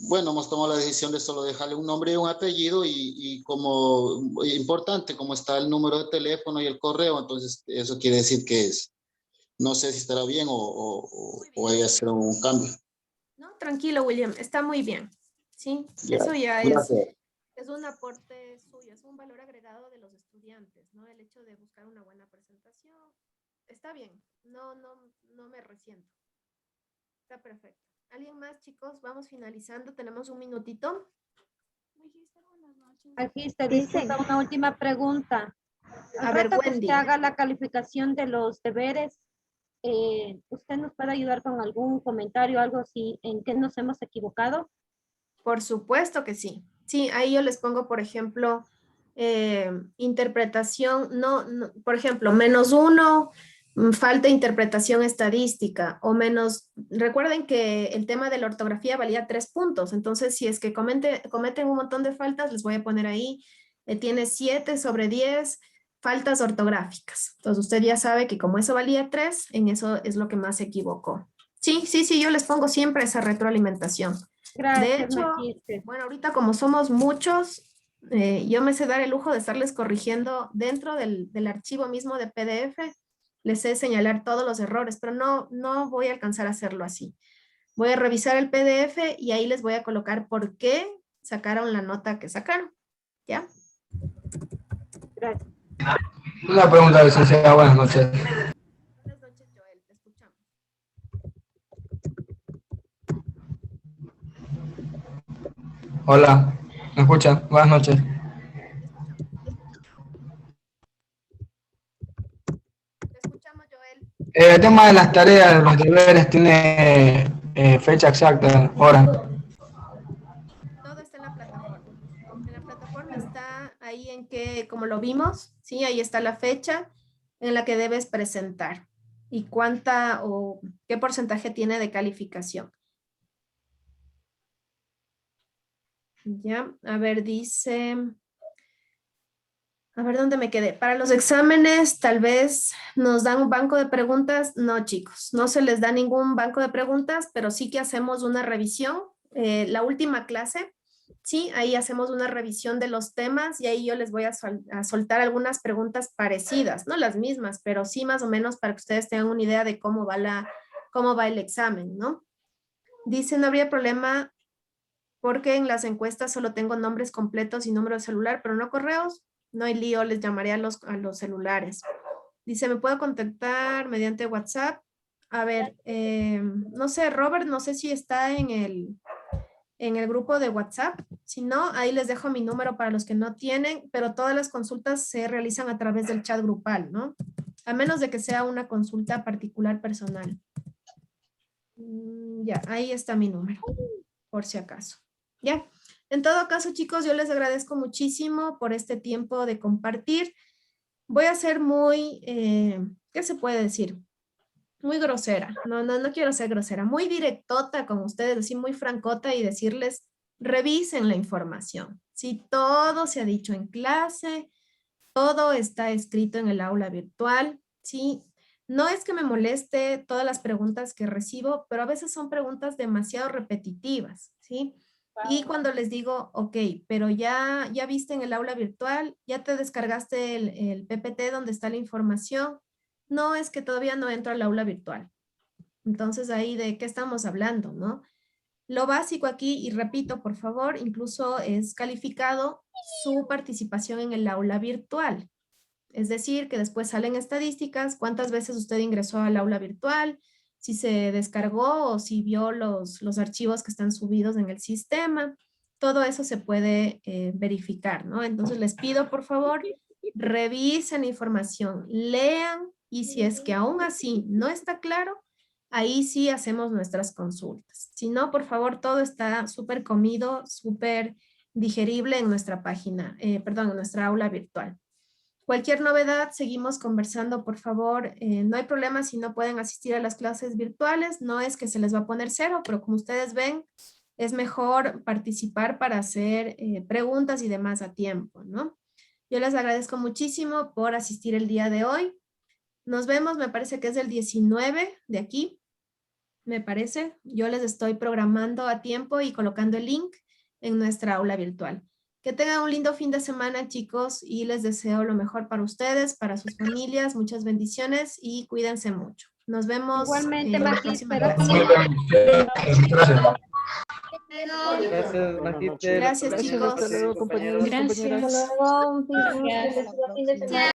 bueno, hemos tomado la decisión de solo dejarle un nombre y un apellido y como importante, como está el número de teléfono y el correo, entonces eso quiere decir que es. No sé si estará bien o hay que hacer un cambio. No, tranquilo, William, está muy bien. Sí, Ya, eso ya gracias. es un aporte suyo, es un valor agregado de los estudiantes, ¿no? El hecho de buscar una buena presentación. Está bien, no me resiento. Está perfecto. ¿Alguien más, chicos? Vamos finalizando, tenemos un minutito. Aquí se dice una última pregunta. A ver, rato que Wendy. usted haga la calificación de los deberes, ¿usted nos puede ayudar con algún comentario, algo así, en qué nos hemos equivocado? Por supuesto que sí. Sí, ahí yo les pongo, por ejemplo, interpretación, por ejemplo, -1, falta interpretación estadística, o menos, recuerden que el tema de la ortografía valía 3 puntos, entonces si es que cometen un montón de faltas, les voy a poner ahí, tiene 7 sobre 10 faltas ortográficas. Entonces usted ya sabe que como eso valía 3, en eso es lo que más se equivocó. Sí, yo les pongo siempre esa retroalimentación. Gracias, De hecho, Magíster. bueno, ahorita como somos muchos, yo me sé dar el lujo de estarles corrigiendo dentro del archivo mismo de PDF, les sé señalar todos los errores, pero no voy a alcanzar a hacerlo así. Voy a revisar el PDF y ahí les voy a colocar por qué sacaron la nota que sacaron. ¿Ya? Gracias. Una pregunta, licenciada. Buenas noches. Buenas noches, Joel. Te escuchamos. Hola, ¿me escuchan? Buenas noches. Te escuchamos, Joel. El tema de las tareas, los deberes, ¿tiene fecha exacta, hora? Todo está en la plataforma. En la plataforma está ahí en que, como lo vimos, sí, ahí está la fecha en la que debes presentar y cuánta o qué porcentaje tiene de calificación. Ya, a ver, dice, a ver dónde me quedé. Para los exámenes, tal vez nos dan un banco de preguntas. No, chicos, no se les da ningún banco de preguntas, pero sí que hacemos una revisión. La última clase, sí, ahí hacemos una revisión de los temas y ahí yo les voy a soltar algunas preguntas parecidas, no las mismas, pero sí más o menos para que ustedes tengan una idea de cómo va el examen, ¿no? Dice, no habría problema porque en las encuestas solo tengo nombres completos y número de celular, pero no correos. No hay lío, les llamaré a los celulares. Dice, ¿me puedo contactar mediante WhatsApp? A ver, no sé, Robert, no sé si está en el grupo de WhatsApp. Si no, ahí les dejo mi número para los que no tienen, pero todas las consultas se realizan a través del chat grupal, ¿no? A menos de que sea una consulta particular personal. Ya, ahí está mi número, por si acaso. Ya, en todo caso, chicos, yo les agradezco muchísimo por este tiempo de compartir. Voy a ser muy, ¿qué se puede decir? Muy grosera. No quiero ser grosera. Muy directota con ustedes, así muy francota y decirles, revisen la información. Si todo se ha dicho en clase, todo está escrito en el aula virtual, ¿sí? No es que me moleste todas las preguntas que recibo, pero a veces son preguntas demasiado repetitivas, ¿sí? Y cuando les digo, ok, pero ya viste en el aula virtual, ya te descargaste el PPT donde está la información. No, es que todavía no entro al aula virtual. Entonces ahí de qué estamos hablando, ¿no? Lo básico aquí, y repito, por favor, incluso es calificado su participación en el aula virtual. Es decir, que después salen estadísticas, cuántas veces usted ingresó al aula virtual, si se descargó o si vio los archivos que están subidos en el sistema. Todo eso se puede verificar, ¿no? Entonces les pido, por favor, revisen la información, lean y si es que aún así no está claro, ahí sí hacemos nuestras consultas. Si no, por favor, todo está súper comido, súper digerible en nuestra página, en nuestra aula virtual. Cualquier novedad, seguimos conversando, por favor. No hay problema si no pueden asistir a las clases virtuales. No es que se les va a poner cero, pero como ustedes ven, es mejor participar para hacer preguntas y demás a tiempo, ¿no? Yo les agradezco muchísimo por asistir el día de hoy. Nos vemos, me parece que es el 19 de aquí, me parece. Yo les estoy programando a tiempo y colocando el link en nuestra aula virtual. Que tengan un lindo fin de semana, chicos, y les deseo lo mejor para ustedes, para sus familias. Muchas bendiciones y cuídense mucho. Nos vemos. Igualmente, la Magíster. próxima clase. Gracias, Magíster. Gracias, chicos. Gracias. Gracias.